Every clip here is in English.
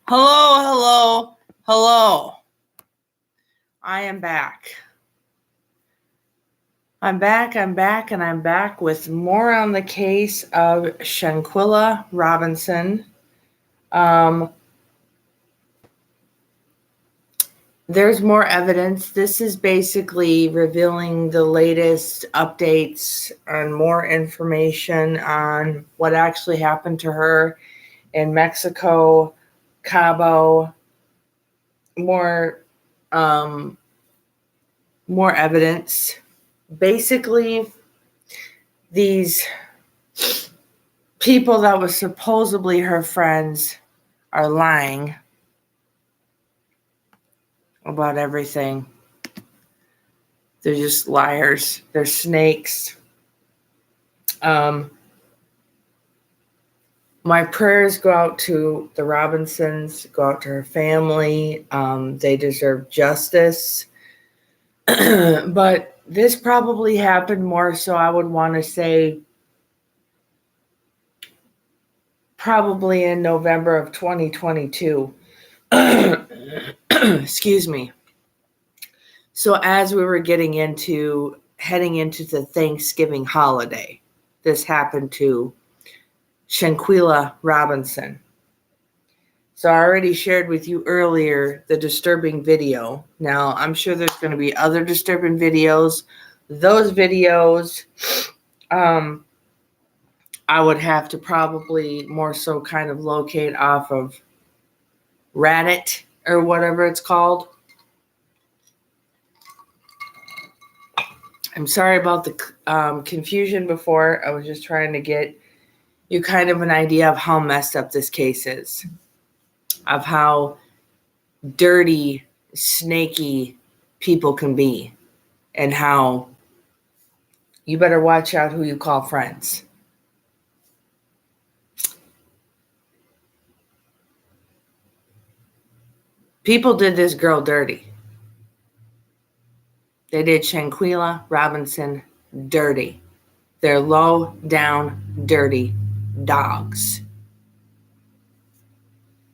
Hello, hello, hello. I am back. I'm back, and I'm back with more on the case of Shanquella Robinson. There's more evidence. This is basically revealing the latest updates and more information on what actually happened to her in Mexico, Cabo. More evidence. Basically, these people that were supposedly her friends are lying about everything. They're just liars. They're snakes. My prayers go out to the Robinsons, go out to her family. They deserve justice. But this probably happened more so, I would want to say, probably in November of 2022. Excuse me. So as we were heading into the Thanksgiving holiday, this happened to Shanquella Robinson. So I already shared with you earlier the disturbing video. Now, I'm sure there's going to be other disturbing videos. Those videos, I would have to probably more so kind of locate off of Reddit or whatever it's called. I'm sorry about the confusion before. I was just trying to get you kind of an idea of how messed up this case is, of how dirty, snaky people can be, and how you better watch out who you call friends. People did this girl dirty. They did Shanquella Robinson dirty. They're low down, dirty dogs.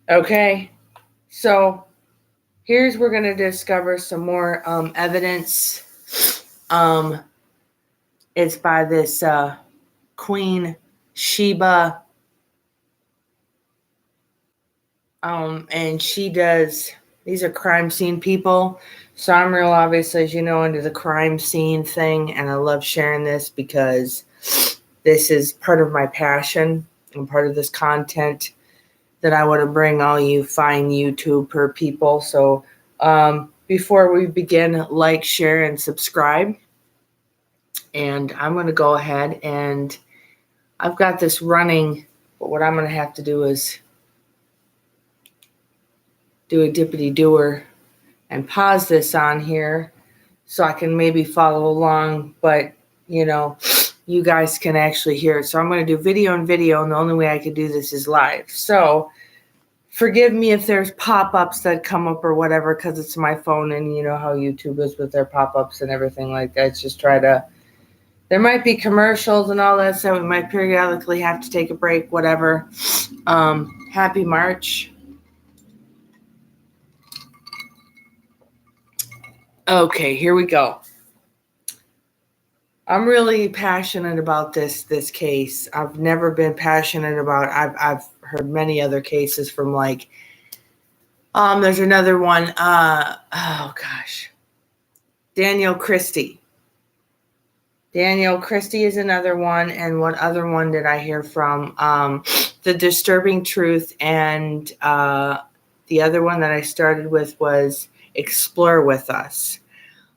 Okay, so here's we're going to discover some more evidence. It's by this Queen Sheba. And she does, these are crime scene people. So I'm real obviously, as you know, into the crime scene thing. And I love sharing this because this is part of my passion and part of this content that I want to bring all you fine YouTuber people. So before we begin, like, share, and subscribe. And I'm going to go ahead and I've got this running, but what I'm going to have to do is do a dippity-doer and pause this on here so I can maybe follow along, but you guys can actually hear it. So I'm going to do video and the only way I could do this is live. So forgive me if there's pop-ups that come up or whatever, because it's my phone, and you know how YouTube is with their pop-ups and everything like that. It's just there might be commercials and all that, so we might periodically have to take a break, whatever. Happy March. Okay, here we go. I'm really passionate about this case. I've never been passionate about. I've heard many other cases from there's another one. Oh gosh, Daniel Christie. Daniel Christie is another one, and what other one did I hear from? The Disturbing Truth, and the other one that I started with was Explore With Us.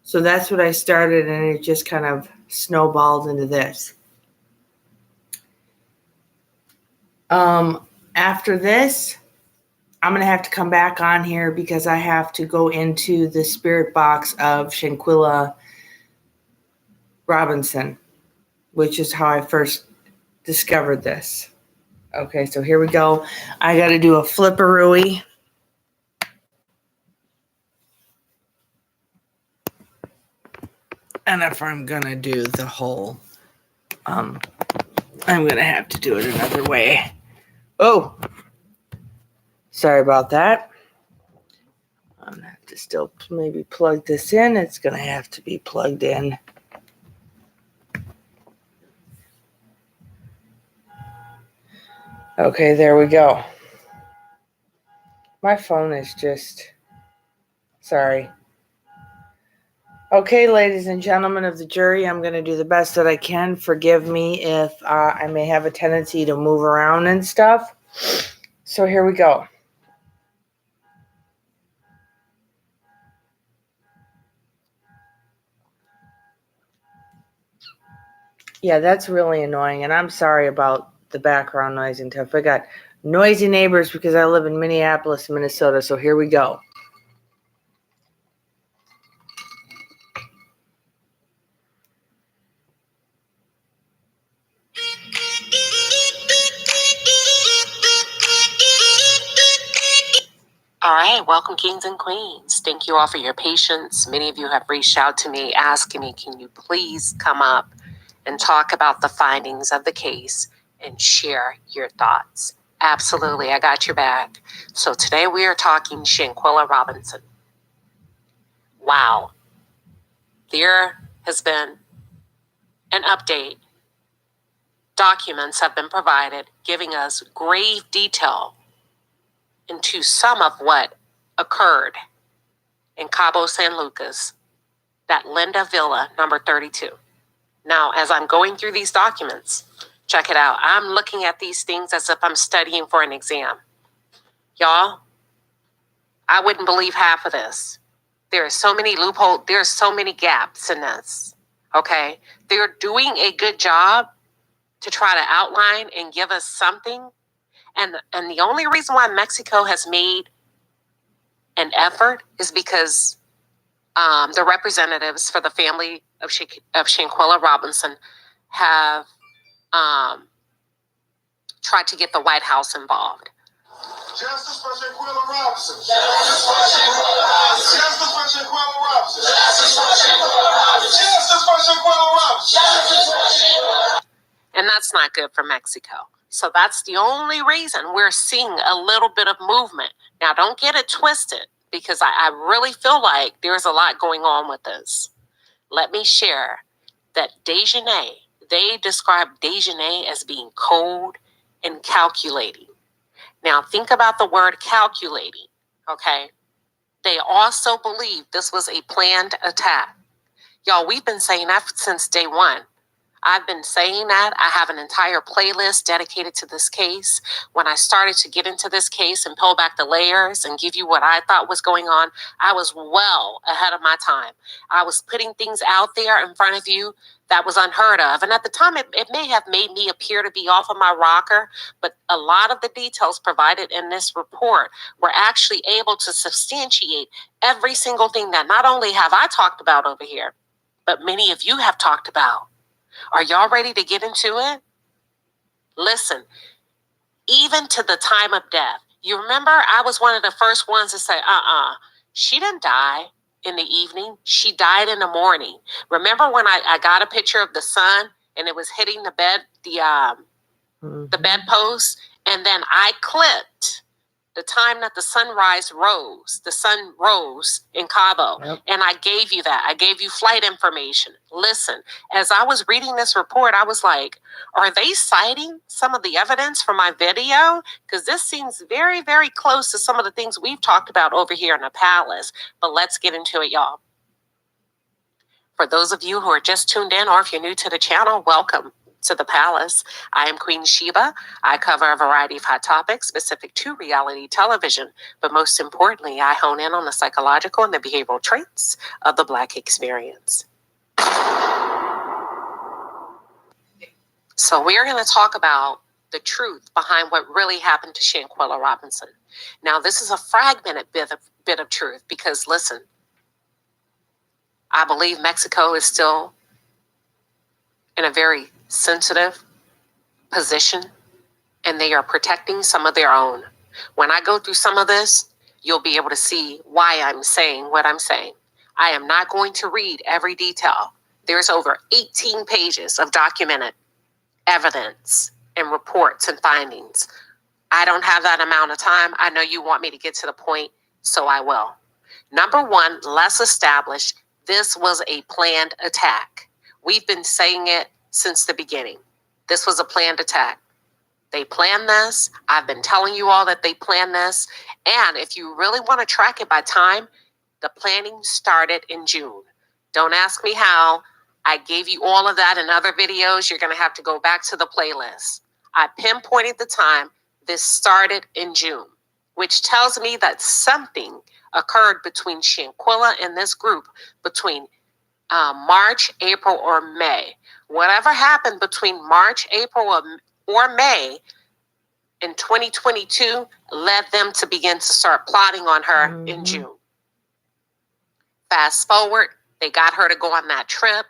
So that's what I started, and it just kind of snowballed into this. After this, I'm going to have to come back on here because I have to go into the spirit box of Shanquella Robinson, which is how I first discovered this. Okay, so here we go. I got to do a flipperooey. And if I'm going to do the whole, I'm going to have to do it another way. Oh, Sorry about that. I'm going to have to still maybe plug this in. It's going to have to be plugged in. Okay, there we go. My phone is just... Sorry. Okay, ladies and gentlemen of the jury, I'm going to do the best that I can. Forgive me if I may have a tendency to move around and stuff. So here we go. Yeah, that's really annoying, and I'm sorry about the background noise and stuff. I got noisy neighbors because I live in Minneapolis, Minnesota, so here we go. All right, welcome kings and queens. Thank you all for your patience. Many of you have reached out to me asking me, can you please come up and talk about the findings of the case and share your thoughts? Absolutely, I got your back. So today we are talking Shanquella Robinson. Wow. There has been an update. Documents have been provided giving us grave detail into some of what occurred in Cabo San Lucas, that Linda Villa, number 32. Now, as I'm going through these documents, check it out. I'm looking at these things as if I'm studying for an exam. Y'all, I wouldn't believe half of this. There are so many loopholes. There are so many gaps in this. Okay? They're doing a good job to try to outline and give us something. And the only reason why Mexico has made an effort is because the representatives for the family of Shanquella Robinson have tried to get the White House involved. Justice for Shanquella Robinson. Justice for Shanquella Robinson. Justice for Shanquella Robinson. Justice for Shanquella Robinson. Justice for Shanquella Robinson. Justice for Shanquella Robinson. And that's not good for Mexico. So that's the only reason we're seeing a little bit of movement. Now, don't get it twisted, because I really feel like there's a lot going on with this. Let me share that Desjardins, they describe Desjardins as being cold and calculating. Now, think about the word calculating, okay? They also believe this was a planned attack. Y'all, we've been saying that since day one. I've been saying that. I have an entire playlist dedicated to this case. When I started to get into this case and peel back the layers and give you what I thought was going on, I was well ahead of my time. I was putting things out there in front of you that was unheard of. And at the time, it may have made me appear to be off of my rocker, but a lot of the details provided in this report were actually able to substantiate every single thing that not only have I talked about over here, but many of you have talked about. Are y'all ready to get into it? Listen, even to the time of death, you remember I was one of the first ones to say, she didn't die in the evening. She died in the morning. Remember when I got a picture of the sun and it was hitting the bed, the bedpost, and then I clipped the time that the sun rose in Cabo. Yep. And I gave you that. I gave you flight information. Listen, as I was reading this report, I was like, are they citing some of the evidence from my video? Because this seems very, very close to some of the things we've talked about over here in the palace. But let's get into it, y'all. For those of you who are just tuned in, or if you're new to the channel, welcome to the palace. I am Queen Sheba. I cover a variety of hot topics specific to reality television, but most importantly, I hone in on the psychological and the behavioral traits of the Black experience. So we're going to talk about the truth behind what really happened to Shanquella Robinson. Now, this is a fragmented bit of truth because, listen, I believe Mexico is still in a very sensitive position, and they are protecting some of their own. When I go through some of this, you'll be able to see why I'm saying what I'm saying. I am not going to read every detail. There's over 18 pages of documented evidence and reports and findings I don't have that amount of time. I know you want me to get to the point, so I will. Number one, let's establish this was a planned attack. We've been saying it since the beginning. This was a planned attack. They planned this. I've been telling you all that they planned this. And if you really want to track it by time, the planning started in June. Don't ask me how. I gave you all of that in other videos. You're going to have to go back to the playlist. I pinpointed the time. This started in June, which tells me that something occurred between Shanquella and this group between March, April, or May. Whatever happened between March, April, or May in 2022 led them to begin to start plotting on her in June. Fast forward, they got her to go on that trip,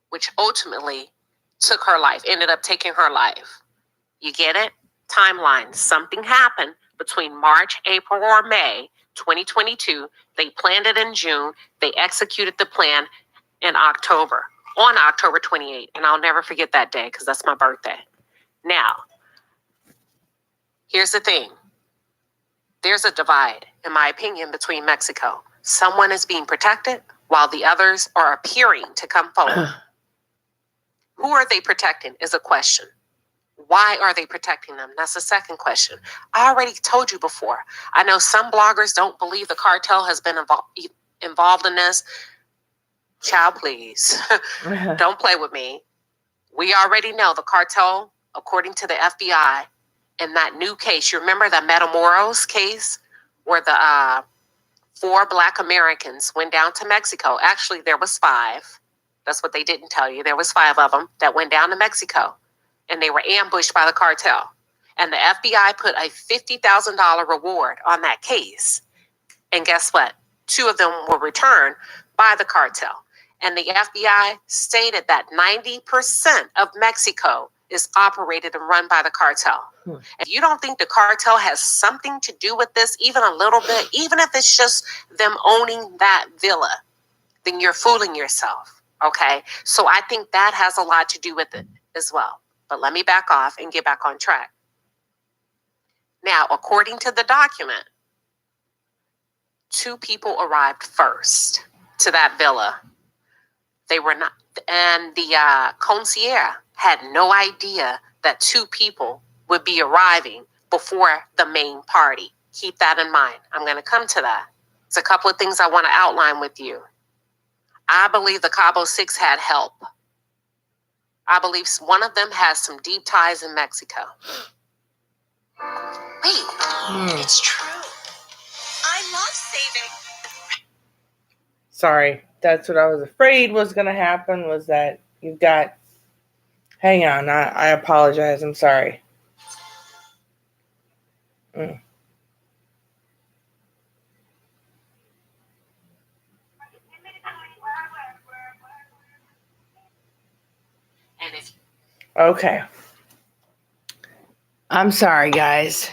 which ultimately took her life, ended up taking her life. You get it? Timeline. Something happened between March, April, or May 2022. They planned it in June. They executed the plan in October, on October 28th. And I'll never forget that day because that's my birthday. Now, here's the thing. There's a divide, in my opinion, between Mexico. Someone is being protected while the others are appearing to come forward. Who are they protecting is a question. Why are they protecting them? That's the second question. I already told you before. I know some bloggers don't believe the cartel has been involved in this. Child, please. Don't play with me. We already know the cartel, according to the FBI, in that new case. You remember the Matamoros case where the 4 Black Americans went down to Mexico. Actually, there was 5. That's what they didn't tell you. There was 5 of them that went down to Mexico. And they were ambushed by the cartel. And the FBI put a $50,000 reward on that case. And guess what? 2 of them were returned by the cartel. And the FBI stated that 90% of Mexico is operated and run by the cartel. If you don't think the cartel has something to do with this, even a little bit, even if it's just them owning that villa, then you're fooling yourself. Okay? So I think that has a lot to do with it as well. But let me back off and get back on track. Now, according to the document, 2 people arrived first to that villa. They were not, and the concierge had no idea that 2 people would be arriving before the main party. Keep that in mind. I'm going to come to that. There's a couple of things I want to outline with you. I believe the Cabo 6 had help. I believe one of them has some deep ties in Mexico. Wait, it's true. I love saving. Sorry, that's what I was afraid was going to happen, was that you've got... Hang on, I apologize. I'm sorry. And if okay. I'm sorry, guys.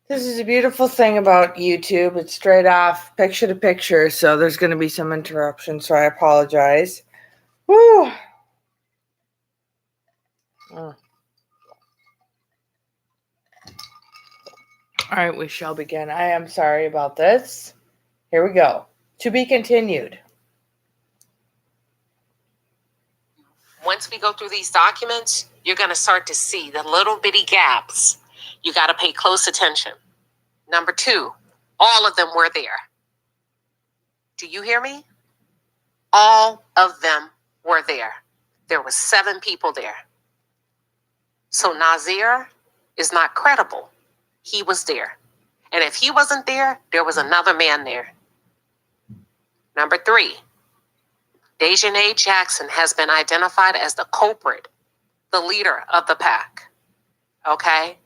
This is a beautiful thing about YouTube. It's straight off picture to picture, so there's going to be some interruption, so I apologize. Woo! All right, we shall begin. I am sorry about this. Here we go. To be continued. Once we go through these documents, you're going to start to see the little bitty gaps. You got to pay close attention. Number 2, all of them were there. Do you hear me? All of them were there. There were 7 people there. So Nazir is not credible. He was there. And if he wasn't there, there was another man there. Number 3, Dejanay Jackson has been identified as the culprit, the leader of the pack. Okay?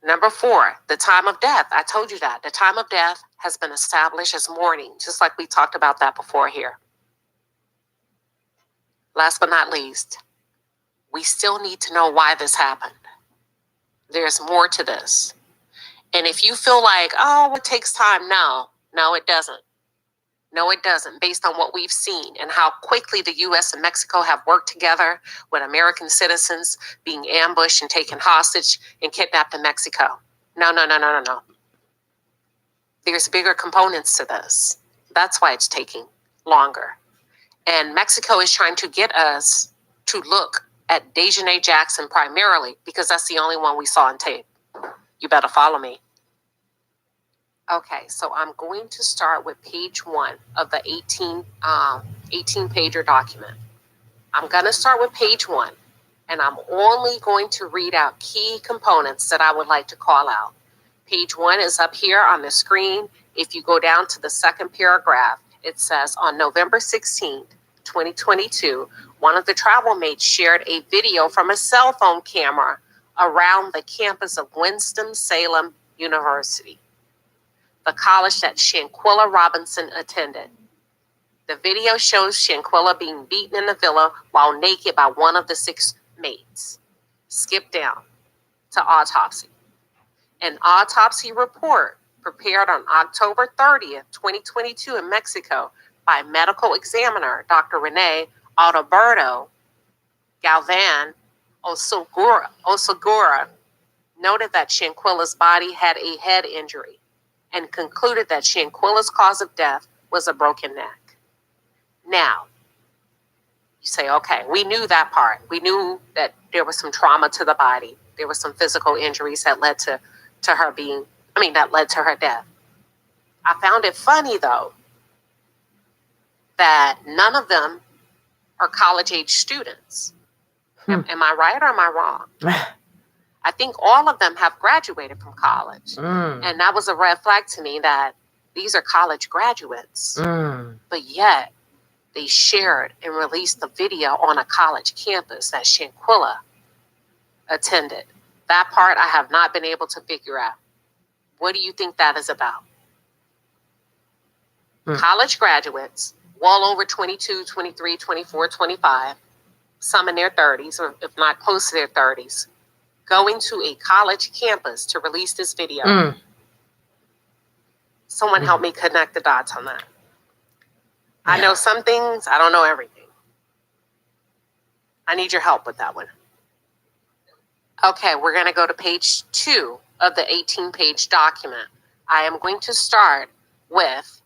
Number 4, the time of death. I told you that. The time of death has been established as morning, just like we talked about that before here. Last but not least, we still need to know why this happened. There's more to this. And if you feel like, oh, it takes time, no, it doesn't. No, it doesn't, based on what we've seen and how quickly the U.S. and Mexico have worked together with American citizens being ambushed and taken hostage and kidnapped in Mexico. No, no, no, no, no, no. There's bigger components to this. That's why it's taking longer. And Mexico is trying to get us to look at Dejanay Jackson primarily because that's the only one we saw on tape. You better follow me. Okay, so I'm going to start with page 1 of the 18-pager document. I'm going to start with page 1, and I'm only going to read out key components that I would like to call out. Page 1 is up here on the screen. If you go down to the second paragraph, it says, on November 16th, 2022, one of the travel mates shared a video from a cell phone camera around the campus of Winston-Salem University, the college that Shanquella Robinson attended. The video shows Shanquella being beaten in the villa while naked by one of the 6 mates. Skip down to autopsy. An autopsy report prepared on October 30th, 2022 in Mexico by medical examiner Dr. Rene Alberto Galvan Osagura noted that Shanquella's body had a head injury and concluded that Shanquella's cause of death was a broken neck. Now, you say, okay, we knew that part. We knew that there was some trauma to the body. There were some physical injuries that led to her that led to her death. I found it funny, though, that none of them are college-age students. Am I right or am I wrong? I think all of them have graduated from college. And that was a red flag to me that these are college graduates. But yet, they shared and released the video on a college campus that Shanquella attended. That part I have not been able to figure out. What do you think that is about? College graduates, well over 22, 23, 24, 25, some in their 30s, or if not close to their 30s, going to a college campus to release this video. Someone help me connect the dots on that. I know some things, I don't know everything. I need your help with that one. Okay, we're going to go to page 2 of the 18-page document. I am going to start with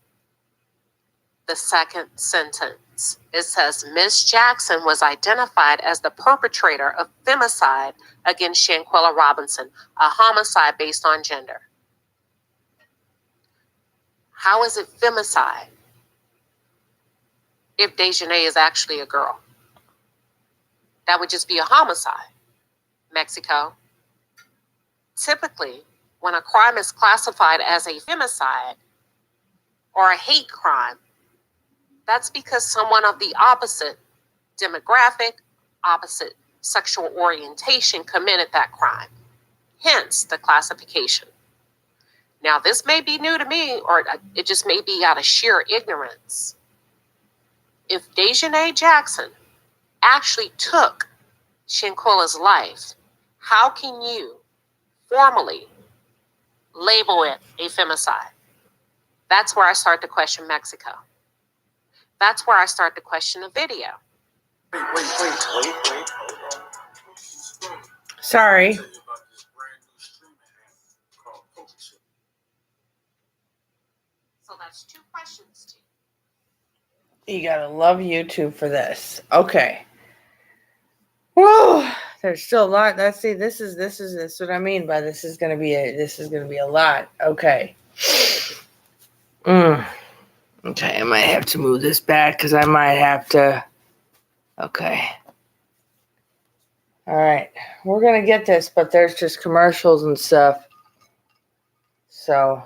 the second sentence. It says, Ms. Jackson was identified as the perpetrator of femicide against Shanquella Robinson, a homicide based on gender. How is it femicide if Dejanay is actually a girl? That would just be a homicide. Mexico. Typically, when a crime is classified as a femicide or a hate crime, that's because someone of the opposite demographic, opposite sexual orientation committed that crime. Hence the classification. Now, this may be new to me, or it just may be out of sheer ignorance. If Dejanay Jackson actually took Shanquella's life, how can you formally label it a femicide? That's where I start to question Mexico. That's where I start to question the video. Wait. Sorry. So that's 2 questions to You gotta love YouTube for this. Okay. Whoa, there's still a lot. This is what I mean by this is gonna be a lot. Okay. Okay, I might have to move this back because I might have to. Okay. All right, we're gonna get this, but there's just commercials and stuff. So.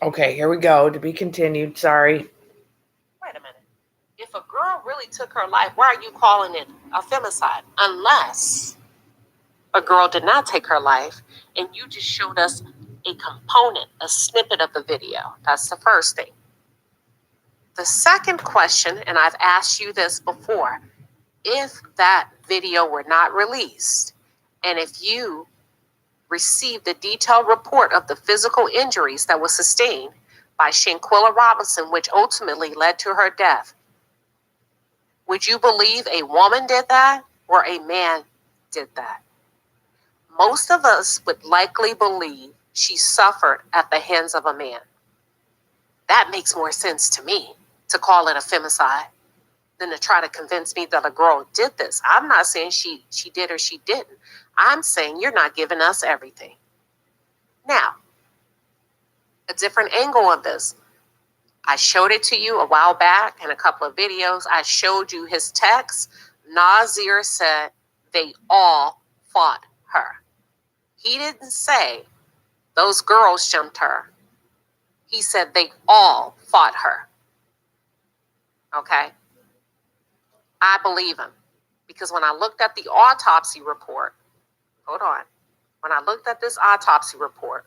Okay, here we go. To be continued. Sorry. Wait a minute. If a girl really took her life, why are you calling it a femicide? Unless a girl did not take her life and you just showed us a component, a snippet of the video. That's the first thing. The second question, and I've asked you this before, if that video were not released, and if you received a detailed report of the physical injuries that was sustained by Shanquella Robinson, which ultimately led to her death, would you believe a woman did that or a man did that? Most of us would likely believe she suffered at the hands of a man. That makes more sense to me, to call it a femicide, than to try to convince me that a girl did this. I'm not saying she did or she didn't. I'm saying you're not giving us everything. Now, a different angle of this. I showed it to you a while back in a couple of videos. I showed you his text. Nasir said they all fought her. He didn't say those girls jumped her. He said they all fought her. Okay? I believe him. Because when I looked at the autopsy report, hold on. When I looked at this autopsy report,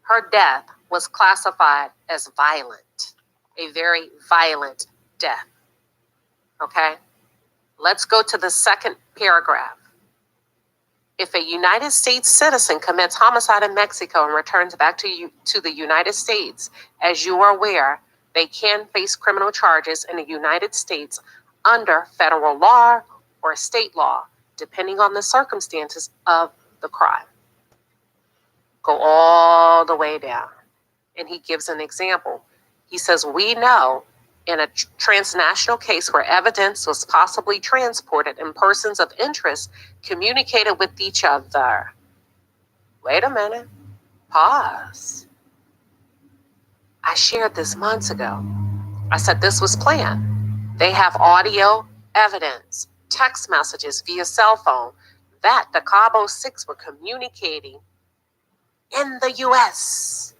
her death was classified as violent. A very violent death. Okay? Let's go to the second paragraph. If a United States citizen commits homicide in Mexico and returns back to the United States, as you are aware, they can face criminal charges in the United States under federal law or state law, depending on the circumstances of the crime. Go all the way down. And he gives an example. He says, we know in a transnational case where evidence was possibly transported and persons of interest communicated with each other. Wait a minute. Pause. I shared this months ago. I said this was planned. They have audio evidence, text messages via cell phone that the Cabo Six were communicating in the U.S.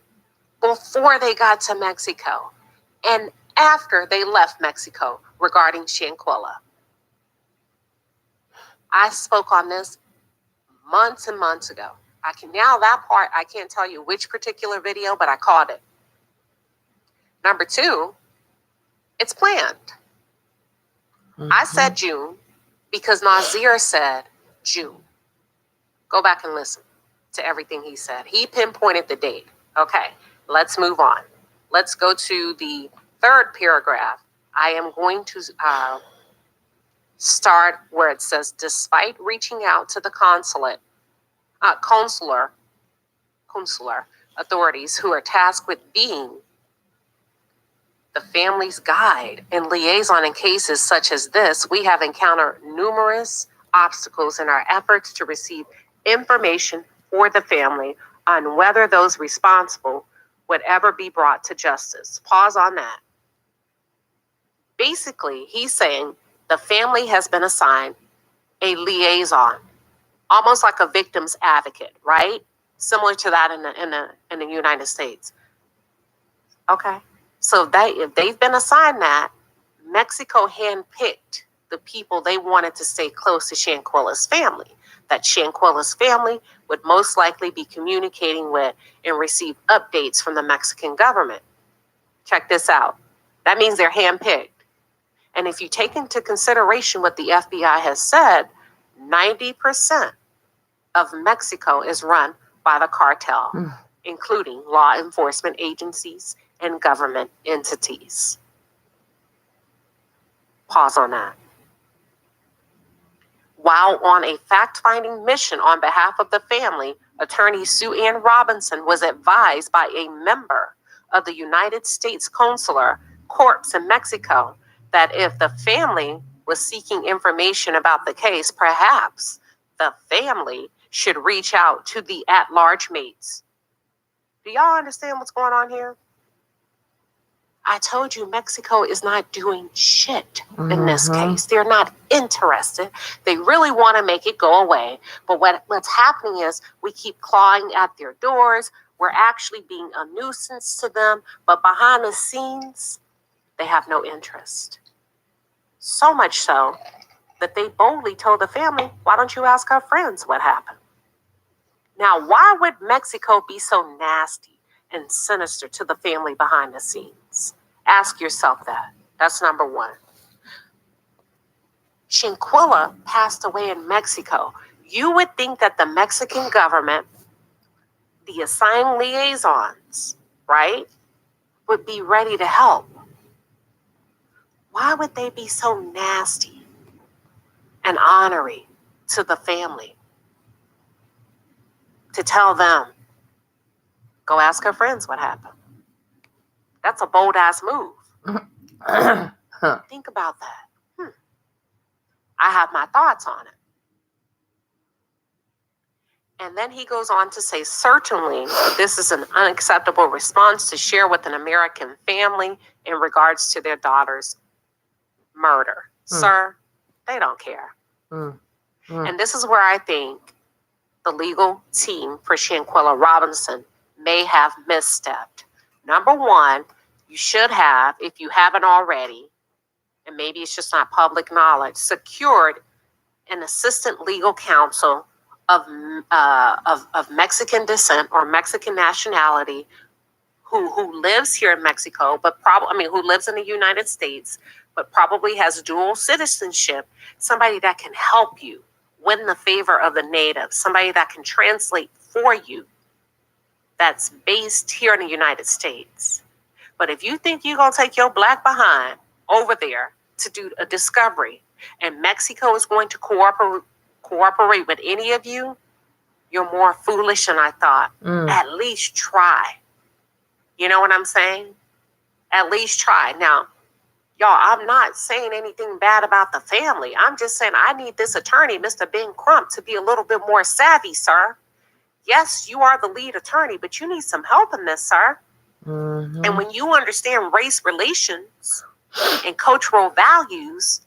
before they got to Mexico and after they left Mexico regarding Shanquella. I spoke on this months and months ago. That part, I can't tell you which particular video, but I called it. Number two, it's planned. Mm-hmm. I said June because Nasir said June. Go back and listen to everything he said. He pinpointed the date. Okay, let's move on. Let's go to the third paragraph. I am going to start where it says, despite reaching out to the consular authorities who are tasked with being the family's guide and liaison in cases such as this, we have encountered numerous obstacles in our efforts to receive information for the family on whether those responsible would ever be brought to justice. Pause on that. Basically, he's saying the family has been assigned a liaison, almost like a victim's advocate, right? Similar to that in the United States. Okay, so if they've been assigned that, Mexico handpicked the people they wanted to stay close to Shanquella's family. That Shanquella's family would most likely be communicating with and receive updates from the Mexican government. Check this out. That means they're handpicked. And if you take into consideration what the FBI has said, 90% of Mexico is run by the cartel, including law enforcement agencies and government entities. Pause on that. While on a fact-finding mission on behalf of the family, attorney Sue Ann Robinson was advised by a member of the United States Consular Corps in Mexico that if the family was seeking information about the case, perhaps the family should reach out to the at-large mates. Do y'all understand what's going on here? I told you Mexico is not doing shit in this case. They're not interested. They really want to make it go away. But what's happening is we keep clawing at their doors. We're actually being a nuisance to them. But behind the scenes, they have no interest. So much so that they boldly told the family, why don't you ask our friends what happened? Now, why would Mexico be so nasty and sinister to the family behind the scenes? Ask yourself that. That's number one. Shanquella passed away in Mexico. You would think that the Mexican government, the assigned liaisons, right, would be ready to help. Why would they be so nasty and honorary to the family? To tell them, go ask her friends what happened. That's a bold ass move. Think about that. I have my thoughts on it. And then he goes on to say, certainly, this is an unacceptable response to share with an American family in regards to their daughter's murder. Sir, they don't care. And this is where I think the legal team for Shanquella Robinson may have misstepped. Number one, you should have, if you haven't already, and maybe it's just not public knowledge, secured an assistant legal counsel of Mexican descent or Mexican nationality who lives here in Mexico, but who lives in the United States, but probably has dual citizenship, somebody that can help you win the favor of the natives, somebody that can translate for you that's based here in the United States. But if you think you're going to take your black behind over there to do a discovery and Mexico is going to cooperate with any of you, you're more foolish than I thought. At least try. You know what I'm saying? At least try. Now, y'all, I'm not saying anything bad about the family. I'm just saying I need this attorney, Mr. Ben Crump, to be a little bit more savvy, sir. Yes, you are the lead attorney, but you need some help in this, sir. And when you understand race relations and cultural values,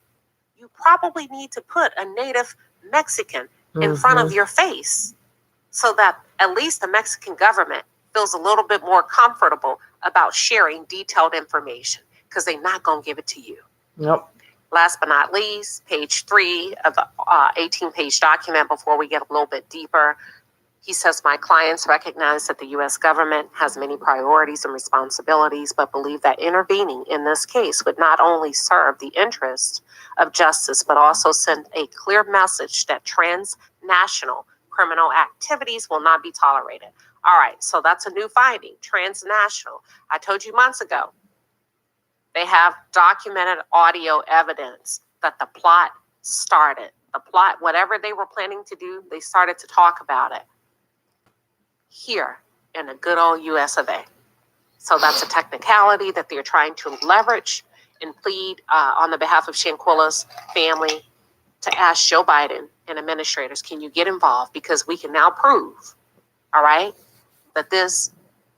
you probably need to put a native Mexican in front of your face so that at least the Mexican government feels a little bit more comfortable about sharing detailed information because they're not going to give it to you. Nope. Last but not least, page 3 of the 18-page document before we get a little bit deeper. He says, my clients recognize that the U.S. government has many priorities and responsibilities, but believe that intervening in this case would not only serve the interest of justice, but also send a clear message that transnational criminal activities will not be tolerated. All right, so that's a new finding, transnational. I told you months ago, they have documented audio evidence that the plot started. The plot, whatever they were planning to do, they started to talk about it here in the good old US of A. So that's a technicality that they're trying to leverage and plead on the behalf of Shanquella's family to ask Joe Biden and administrators, can you get involved? Because we can now prove, all right, that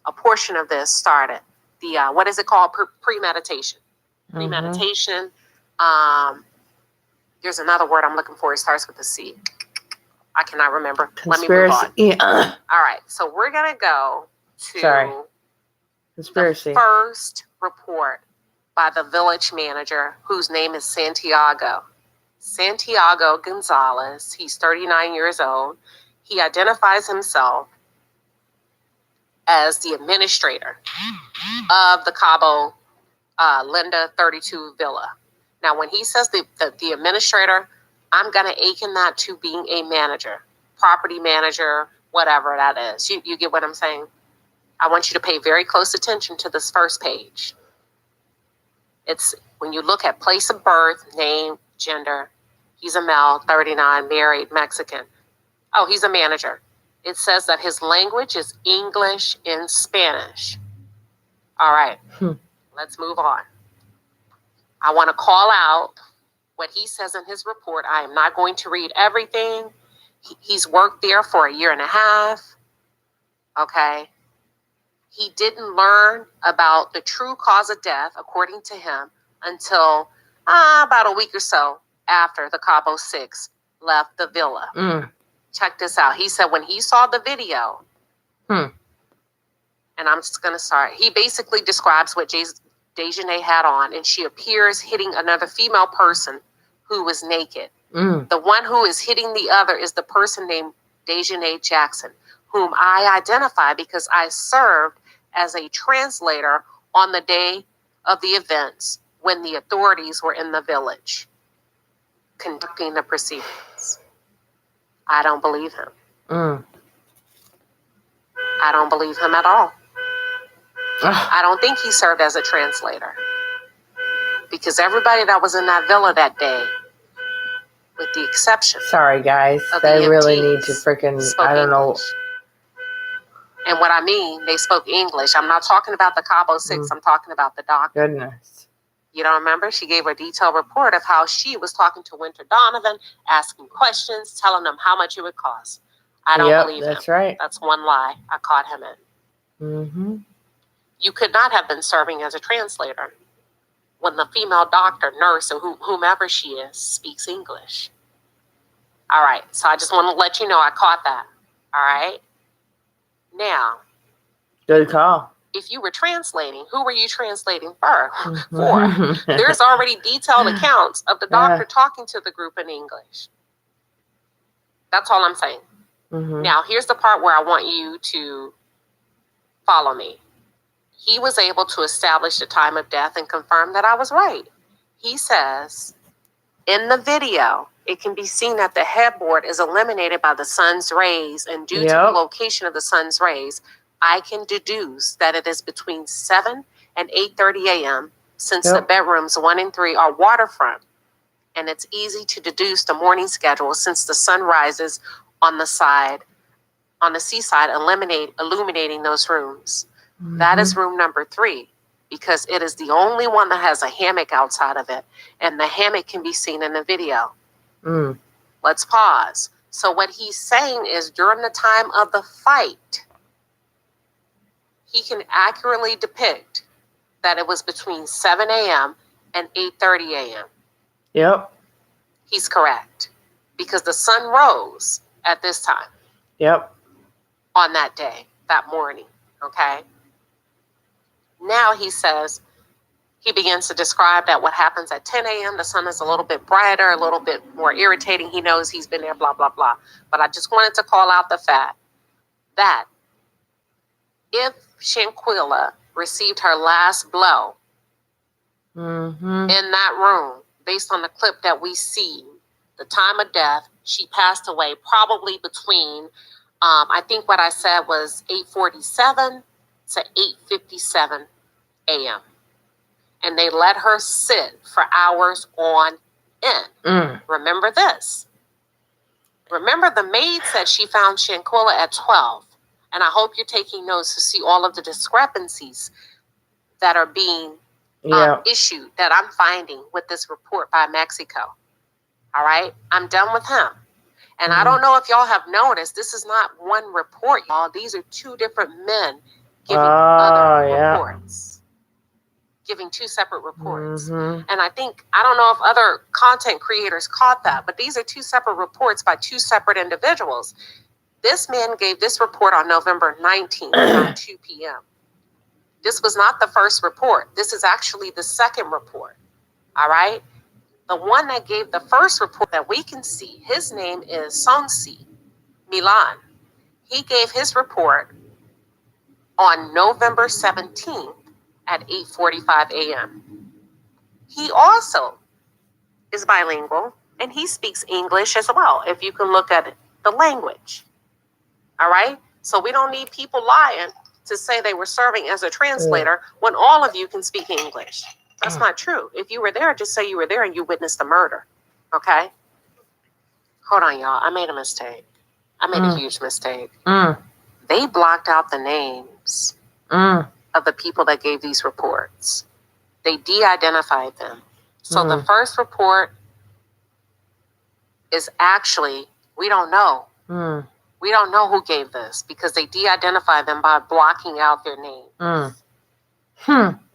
a portion of this started. The, what is it called? Premeditation. Premeditation. There's another word I'm looking for. It starts with a C. I cannot remember. Conspiracy. Let me move on. All right. So we're going to go to Conspiracy. the first report by the village manager, whose name is Santiago Gonzalez. He's 39 years old. He identifies himself as the administrator of the Cabo Linda 32 Villa. Now, when he says the administrator, I'm going to akin that to being a manager, property manager, whatever that is. You get what I'm saying? I want you to pay very close attention to this first page. It's when you look at place of birth, name, gender. He's a male, 39, married, Mexican. Oh, he's a manager. It says that his language is English and Spanish. All right, let's move on. I want to call out what he says in his report. I am not going to read everything. He's worked there for a year and a half. Okay. He didn't learn about the true cause of death, according to him, until about a week or so after the Cabo 6 left the villa. Check this out. He said when he saw the video, and I'm just going to start, he basically describes what Dejanay had on, and she appears hitting another female person who was naked. The one who is hitting the other is the person named Dejanay Jackson, whom I identify because I served as a translator on the day of the events when the authorities were in the village conducting the proceedings. I don't believe him. I don't believe him at all. I don't think he served as a translator. Because everybody that was in that villa that day, with the exception. Sorry, guys. They really need to freaking, I don't know. And what I mean, they spoke English. I'm not talking about the Cabo Six. I'm talking about the doctor. Goodness. You don't remember? She gave a detailed report of how she was talking to Winter Donovan, asking questions, telling them how much it would cost. I don't believe him. That's right. That's one lie I caught him in. You could not have been serving as a translator when the female doctor, nurse, or whomever she is, speaks English. All right. So I just want to let you know I caught that. All right. Now. Good call. If you were translating, who were you translating for? There's already detailed accounts of the doctor talking to the group in English. That's all I'm saying. Now, here's the part where I want you to follow me. He was able to establish the time of death and confirm that I was right. He says, in the video, it can be seen that the headboard is eliminated by the sun's rays, and due to the location of the sun's rays, I can deduce that it is between 7 and 8:30 a.m. since the bedrooms 1 and 3 are waterfront. And it's easy to deduce the morning schedule since the sun rises on the seaside, illuminating those rooms. That is room number 3, because it is the only one that has a hammock outside of it, and the hammock can be seen in the video. Let's pause. So what he's saying is during the time of the fight, he can accurately depict that it was between 7 a.m. and 8:30 a.m. Yep. He's correct, because the sun rose at this time. Yep. On that day, that morning, okay? Now he says, he begins to describe that what happens at 10 a.m., the sun is a little bit brighter, a little bit more irritating. He knows he's been there, blah, blah, blah. But I just wanted to call out the fact that if Shanquella received her last blow in that room, based on the clip that we see, the time of death, she passed away probably between, I think what I said was 8:47 to 8:57 a.m. And they let her sit for hours on end. Remember this. Remember, the maid said she found Shanquella at 12. And I hope you're taking notes to see all of the discrepancies that are being issued, that I'm finding with this report by Mexico. All right? I'm done with him. And I don't know if y'all have noticed, this is not one report, y'all. These are 2 different men giving other reports. Giving 2 separate reports. And I think, I don't know if other content creators caught that, but these are 2 separate reports by 2 separate individuals. This man gave this report on November 19th around 2 p.m. This was not the first report. This is actually the second report. All right? The one that gave the first report that we can see, his name is Sonsi Milan. He gave his report on November 17th at 8:45 a.m. He also is bilingual, and he speaks English as well, if you can look at the language. All right? So we don't need people lying to say they were serving as a translator when all of you can speak English. That's not true. If you were there, just say you were there and you witnessed the murder. Okay? Hold on, y'all. I made a mistake. I made a huge mistake. They blocked out the names of the people that gave these reports. They de-identified them. So the first report is actually, we don't know. We don't know who gave this because they de-identified them by blocking out their name.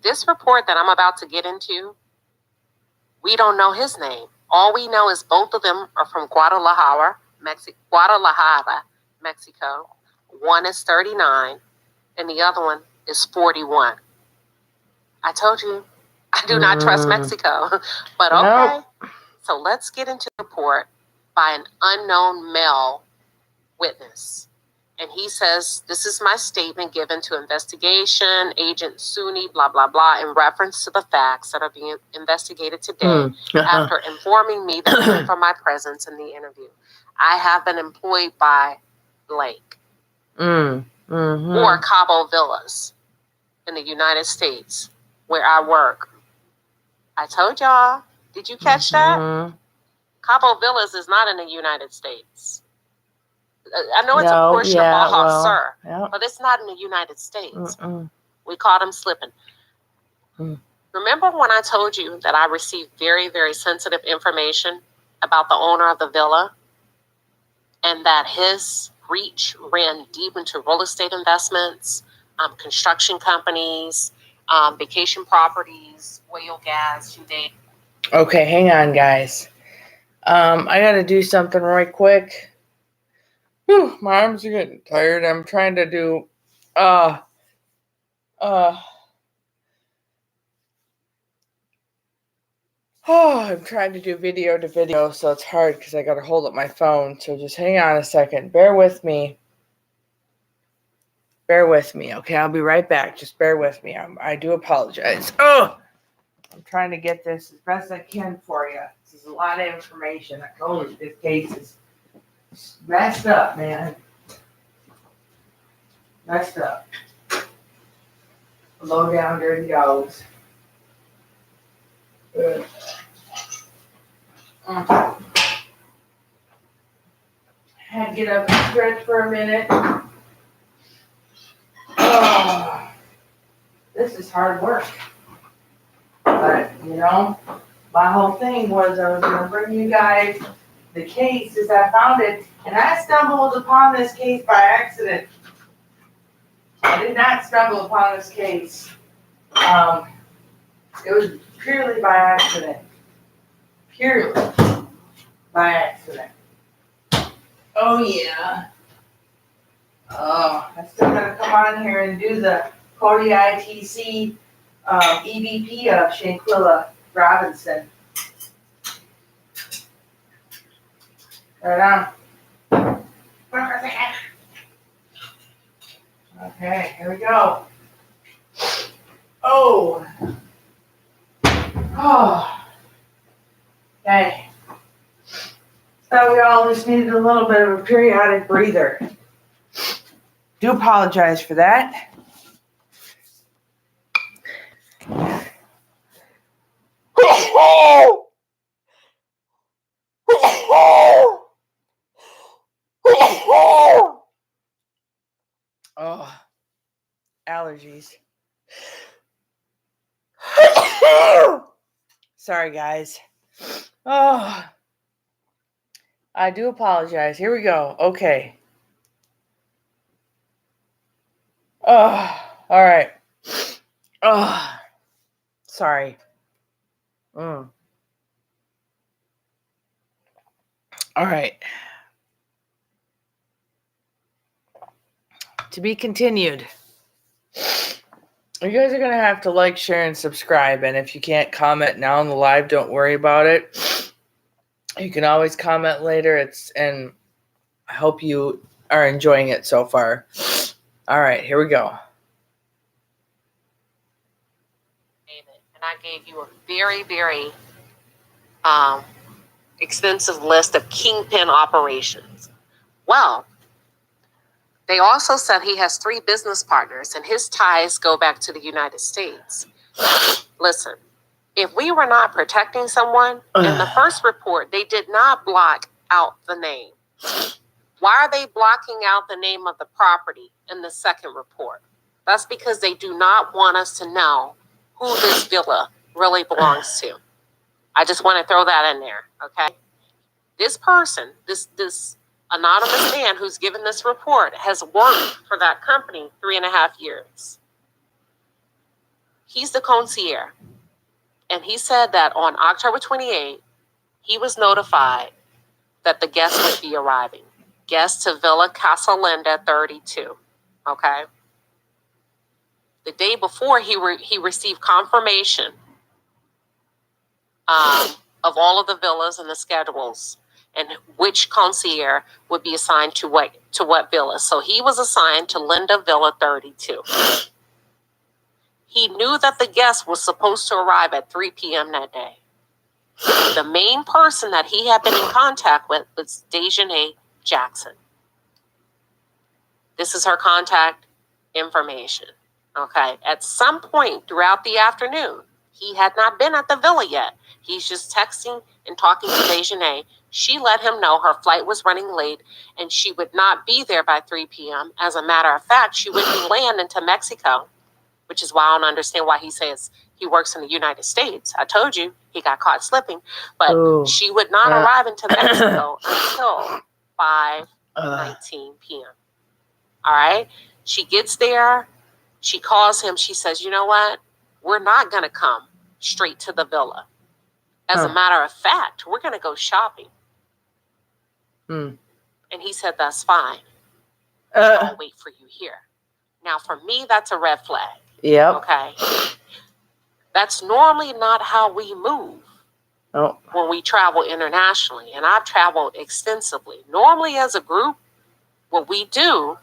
This report that I'm about to get into, we don't know his name. All we know is both of them are from Guadalajara, Mexico. One is 39 and the other one is 41. I told you, I do not trust Mexico. But okay. Nope. So let's get into the report by an unknown male witness. And he says, this is my statement given to investigation, Agent Suni, blah, blah, blah, in reference to the facts that are being investigated today after informing me the reason for my presence in the interview. I have been employed by Blake or Cabo Villas in the United States where I work. I told y'all. Did you catch that? Cabo Villas is not in the United States. I know it's a portion of Baja Sur, but it's not in the United States. We caught him slipping. Remember when I told you that I received very, very sensitive information about the owner of the villa and that his reach ran deep into real estate investments, construction companies, vacation properties, oil, gas, you name it. Okay, hang on, guys. I got to do something right quick. Whew, my arms are getting tired. I'm trying to do, I'm trying to do video to video, so it's hard because I got to hold up my phone. So just hang on a second. Bear with me. Okay, I'll be right back. Just bear with me. I do apologize. I'm trying to get this as best I can for you. This is a lot of information. I told you this case is messed up, man. Messed up. Low down dirty dogs. Good. I had to get up and stretch for a minute. This is hard work. But, my whole thing was I was going to bring you guys the case as I found it. And I stumbled upon this case by accident. I did not stumble upon this case. It was purely by accident. Purely by accident. Oh, yeah. I still gotta come on here and do the Cody ITC EVP of Shanquella Robinson. Right on. Okay, here we go. Oh. Okay. So we all just needed a little bit of a periodic breather. Do apologize for that. Oh, allergies. Sorry, guys. Oh, I do apologize. Here we go. Okay. Oh, all right. Oh, sorry. All right. To be continued. You guys are going to have to like, share, and subscribe. And if you can't comment now in the live, don't worry about it. You can always comment later. And I hope you are enjoying it so far. All right, here we go. And I gave you a very, very extensive list of kingpin operations. Well, they also said he has 3 business partners and his ties go back to the United States. Listen, if we were not protecting someone, in the first report, they did not block out the name. Why are they blocking out the name of the property in the second report? That's because they do not want us to know who this villa really belongs to. I just want to throw that in there, okay? This person, this anonymous man who's given this report has worked for that company 3.5 years. He's the concierge. And he said that on October 28th, he was notified that the guests would be arriving. Guests to Villa Casa Linda 32, okay? The day before, he received confirmation of all of the villas and the schedules. and which concierge would be assigned to what villa. So he was assigned to Linda Villa 32. He knew that the guest was supposed to arrive at 3 p.m. that day. The main person that he had been in contact with was Dejanay Jackson. This is her contact information. Okay. At some point throughout the afternoon, he had not been at the villa yet. He's just texting and talking to Dejanay. She let him know her flight was running late and she would not be there by 3 p.m. As a matter of fact, she wouldn't land into Mexico, which is why I don't understand why he says he works in the United States. I told you he got caught slipping, but she would not arrive into Mexico until 5:19 p.m. All right. She gets there. She calls him. She says, you know what? We're not going to come straight to the villa. As a matter of fact, we're going to go shopping. And he said, that's fine. I'll wait for you here. Now, for me, that's a red flag. Yep. Okay. That's normally not how we move when we travel internationally. And I've traveled extensively. Normally, as a group, what we do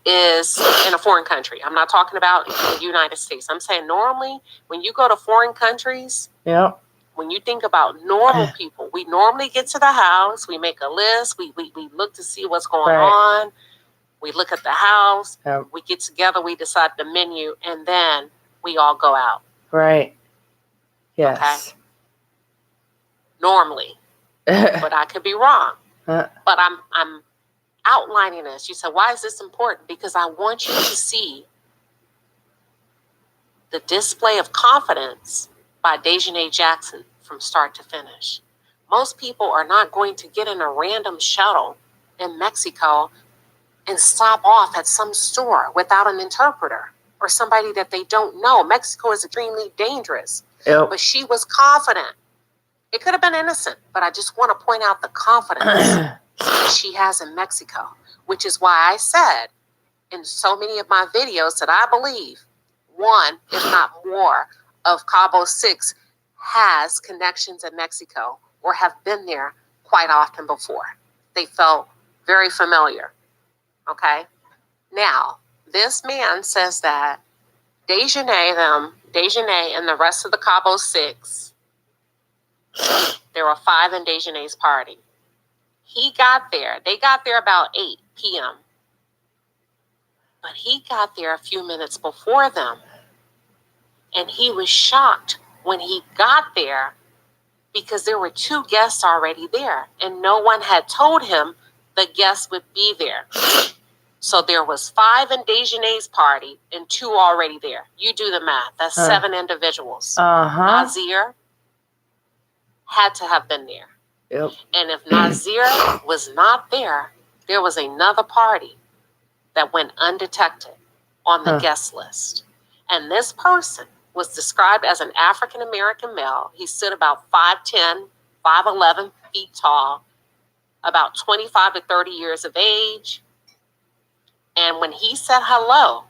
is in a foreign country. I'm not talking about the United States. I'm saying normally when you go to foreign countries, when you think about normal people, we normally get to the house, we make a list, we look to see what's going on, we look at the house, we get together, we decide the menu, and then we all go out. Right. Yes. Okay? Normally. But I could be wrong. But I'm outlining this. You said, why is this important? Because I want you to see the display of confidence by Dejanay Jackson from start to finish. Most people are not going to get in a random shuttle in Mexico and stop off at some store without an interpreter or somebody that they don't know. Mexico is extremely dangerous. But she was confident. It could have been innocent, but I just want to point out the confidence she has in Mexico, which is why I said in so many of my videos that I believe one, if not more, of Cabo 6 has connections in Mexico or have been there quite often before. They felt very familiar. Okay? Now, this man says that Dejanay and the rest of the Cabo 6, there were 5 in Dejanay's party. They got there about 8 p.m. But he got there a few minutes before them. And he was shocked when he got there because there were 2 guests already there. And no one had told him the guests would be there. So there was 5 in Dejanay's party and 2 already there. You do the math. That's 7 individuals. Nazir had to have been there. Yep. And if Nazir was not there, there was another party that went undetected on the guest list. And this person was described as an African-American male. He stood about 5'10", 5'11" feet tall, about 25 to 30 years of age. And when he said hello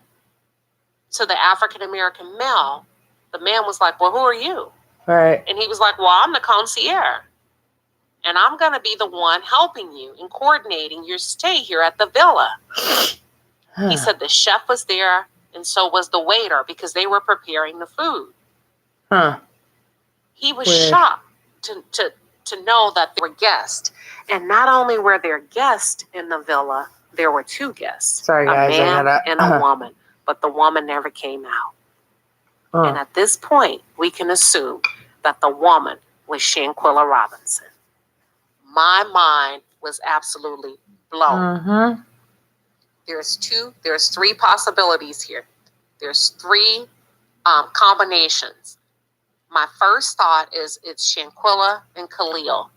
to the African-American male, the man was like, well, who are you? Right. And he was like, well, I'm the concierge. And I'm going to be the one helping you and coordinating your stay here at the villa. He said the chef was there and so was the waiter because they were preparing the food. He was shocked to know that there were guests. And not only were there guests in the villa, there were 2 guests. Sorry, guys. A man and a woman. But the woman never came out. And at this point, we can assume that the woman was Shanquella Robinson. My mind was absolutely blown. There's 3 possibilities here. There's 3 combinations. My first thought is it's Shanquella and Khalil.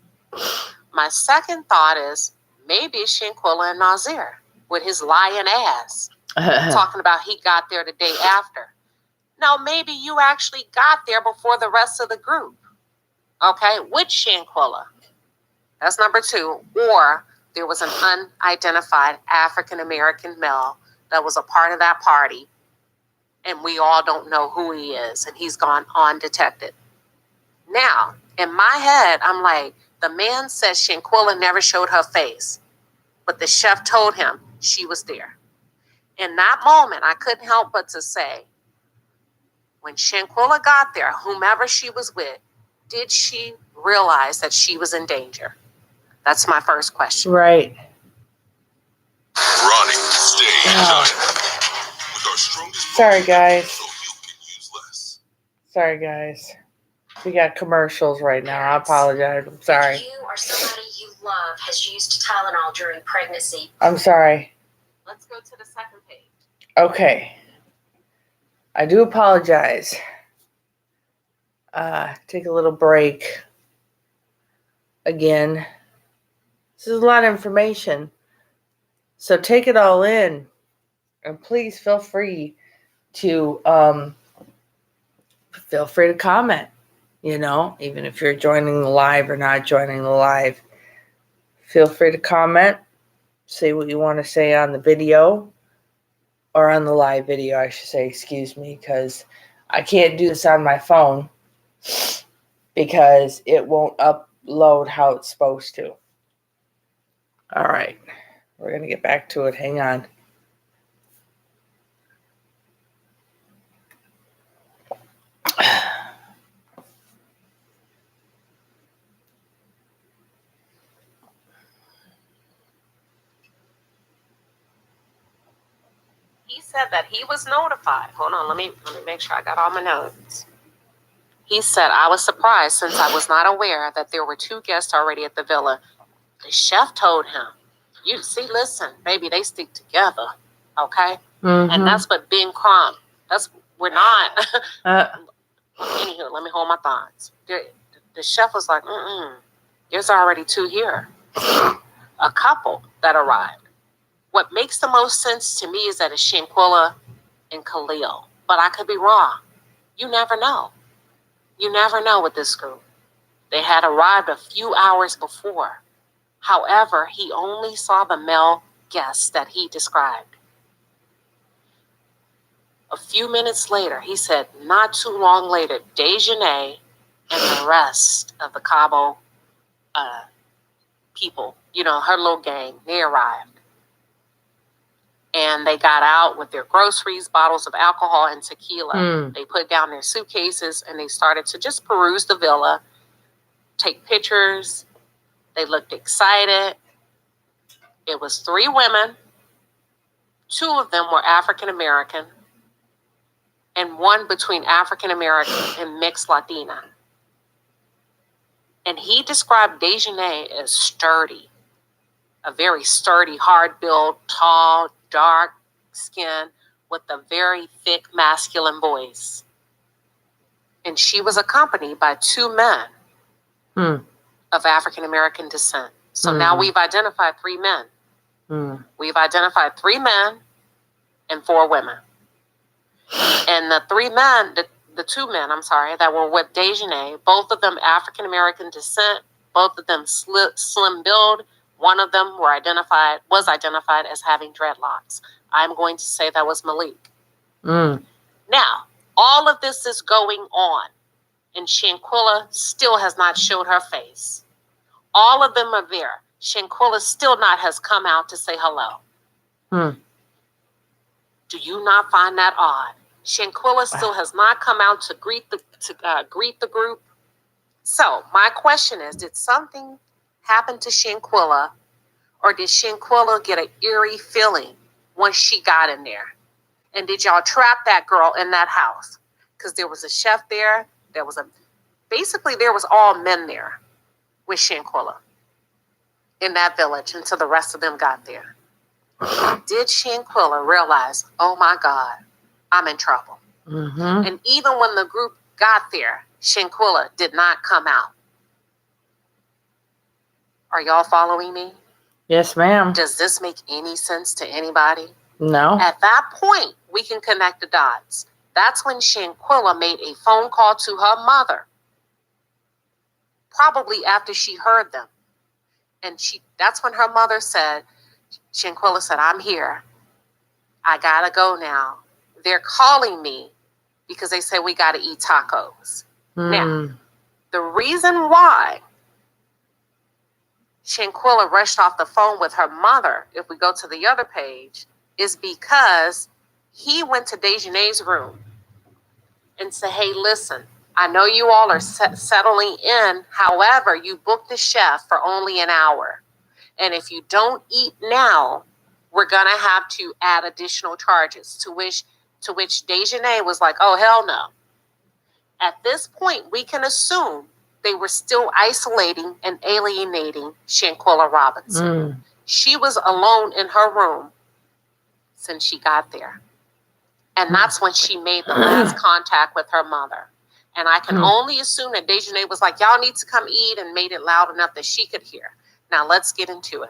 My second thought is maybe it's Shanquella and Nazir with his lying ass. Talking about he got there the day after. No, maybe you actually got there before the rest of the group. Okay, with Shanquella. That's number 2. Or there was an unidentified African-American male that was a part of that party, and we all don't know who he is, and he's gone undetected. Now, in my head, I'm like, The man said Shanquella never showed her face, but the chef told him she was there. In that moment, I couldn't help but to say, when Shanquella got there, whomever she was with, did she realize that she was in danger? That's my first question. Right. Ronnie, stay with our strongest Sorry, guys. so you can use less. Sorry, guys. We got commercials right now. I apologize. I'm sorry. If you or somebody you love has used Tylenol during pregnancy. I'm sorry. Let's go to the second page. Okay. I do apologize. Take a little break. Again. This is a lot of information. So take it all in. And please feel free to comment. You know, even if you're joining the live or not joining the live. Feel free to comment. Say what you want to say on the video. Or on the live video, I should say. Excuse me. Because I can't do this on my phone. Because it won't upload how it's supposed to. All right. We're going to get back to it. Hang on. He said that he was notified. Hold on, let me make sure I got all my notes. He said, I was surprised since I was not aware that there were 2 guests already at the villa. The chef told him, you see, listen, baby, they stick together. Okay? Mm-hmm. And that's what being crumb. We're not. Anywho, let me hold my thoughts. The chef was like, there's already 2 here. A couple that arrived. What makes the most sense to me is that it's Shanquella and Khalil. But I could be wrong. You never know. You never know with this group. They had arrived a few hours before. However, he only saw the male guests that he described. A few minutes later, he said, not too long later, Dejanay and the rest of the Cabo people, her little gang, they arrived. And they got out with their groceries, bottles of alcohol, and tequila. They put down their suitcases and they started to just peruse the villa, take pictures. They looked excited. It was 3 women. 2 of them were African American, and 1 between African American and mixed Latina. And he described Dejanay as sturdy, a very sturdy, hard-built, tall, dark skin with a very thick masculine voice. And she was accompanied by 2 men of African American descent. So now we've identified 3 men. We've identified 3 men and 4 women. And the 3 men, the 2 men, that were with Dejanay, both of them African American descent, both of them slim build. One of them was identified as having dreadlocks. I'm going to say that was Malik. Now, all of this is going on, and Shanquella still has not showed her face. All of them are there. Shanquella still has come out to say hello. Do you not find that odd? Shanquella still has not come out to greet the group. So my question is, did something happen to Shanquella, or did Shanquella get an eerie feeling once she got in there? And did y'all trap that girl in that house? Because there was a chef there. There was all men there with Shanquella in that village until the rest of them got there. Did Shanquella realize, oh my God, I'm in trouble? And even when the group got there, Shanquella did not come out. Are y'all following me? Yes, ma'am. Does this make any sense to anybody? No. At that point, we can connect the dots. That's when Shanquella made a phone call to her mother, probably after she heard them. And that's when her mother said, Shanquella said, I'm here. I gotta go now. They're calling me because they say we gotta eat tacos. Now, the reason why Shanquella rushed off the phone with her mother, if we go to the other page, is because he went to Dejanay's room and said, hey, listen, I know you all are settling in. However, you booked the chef for only an hour. And if you don't eat now, we're going to have to add additional charges, to which Dejanay was like, oh, hell no. At this point, we can assume they were still isolating and alienating Shanquella Robinson. She was alone in her room since she got there. And that's when she made the last contact with her mother. And I can only assume that Dejanay was like, y'all need to come eat, and made it loud enough that she could hear. Now let's get into it.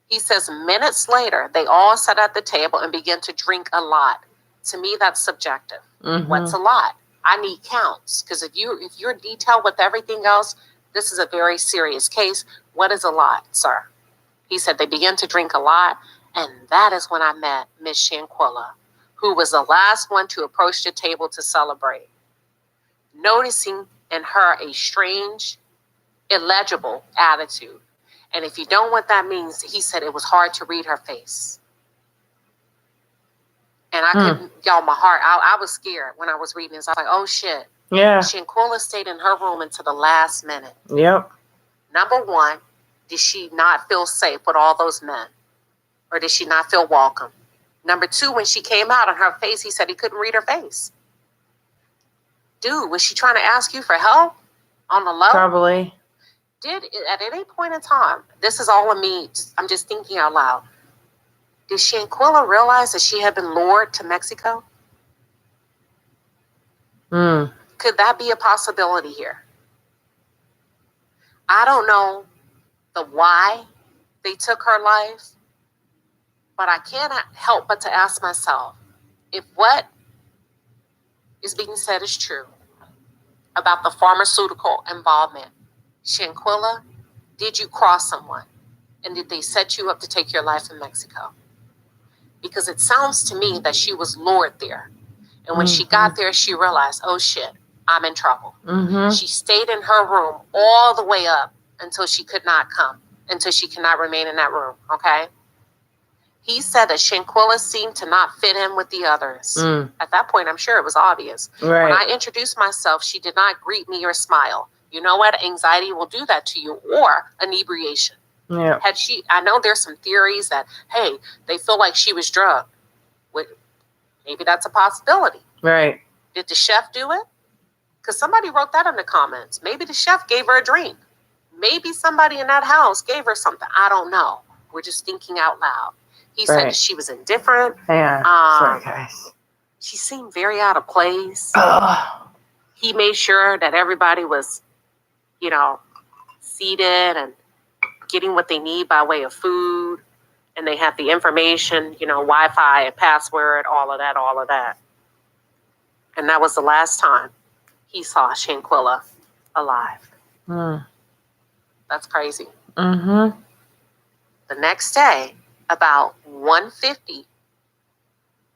He says minutes later, they all sat at the table and began to drink a lot. To me, that's subjective. What's a lot? I need counts, because if you're detailed with everything else, this is a very serious case. What is a lot, sir? He said they began to drink a lot, and that is when I met Miss Shanquella, who was the last one to approach the table to celebrate. Noticing in her a strange, illegible attitude. And if you don't know what that means, he said it was hard to read her face. And I couldn't, y'all, my heart, I was scared when I was reading this. I was like, oh shit. Yeah. Shanquella stayed in her room until the last minute. Yep. Number one, did she not feel safe with all those men? Or did she not feel welcome? Number two, when she came out on her face, he said he couldn't read her face. Dude, was she trying to ask you for help on the low? Probably. Did, at any point in time, this is all of me, I'm just thinking out loud. Did Shanquella realize that she had been lured to Mexico? Could that be a possibility here? I don't know the why they took her life, but I cannot help but to ask myself, if what is being said is true about the pharmaceutical involvement, Shanquella, did you cross someone? And did they set you up to take your life in Mexico? Because it sounds to me that she was lured there. And when she got there, she realized, oh shit, I'm in trouble. She stayed in her room all the way up until she could not come, until she could not remain in that room, okay? He said that Shanquella seemed to not fit in with the others. At that point, I'm sure it was obvious. Right. When I introduced myself, she did not greet me or smile. You know what? Anxiety will do that to you, or inebriation. Yeah. Had she, I know there's some theories that, hey, they feel like she was drugged. Maybe that's a possibility. Right. Did the chef do it? Because somebody wrote that in the comments. Maybe the chef gave her a drink. Maybe somebody in that house gave her something. I don't know. We're just thinking out loud. He said she was indifferent. Yeah. Sorry, guys. She seemed very out of place. Ugh. He made sure that everybody was, seated and getting what they need by way of food. And they have the information, Wi-Fi and password, all of that. And that was the last time he saw Shanquella alive. That's crazy. The next day, about 1:50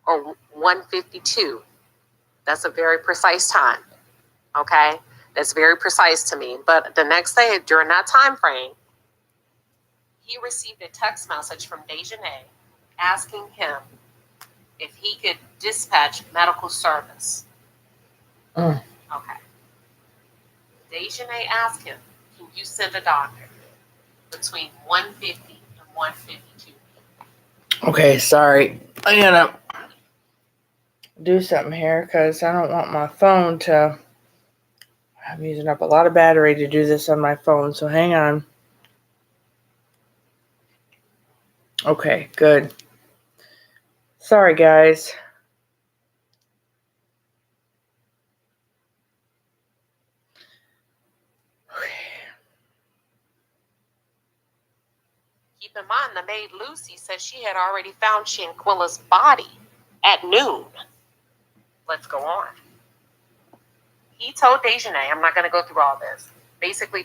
or 1:52, that's a very precise time, okay? That's very precise to me. But the next day, during that time frame, he received a text message from Dejanay asking him if he could dispatch medical service. Okay. Dejanay asked him, can you send a doctor between 1:50 and 1:52? Okay, sorry. I gotta do something here because I don't want my phone to... I'm using up a lot of battery to do this on my phone, so hang on. Okay, good. Sorry, guys. Keep in mind, the maid Lucy said she had already found Shanquella's body at noon. Let's go on. He told Dejanay, I'm not going to go through all this. Basically,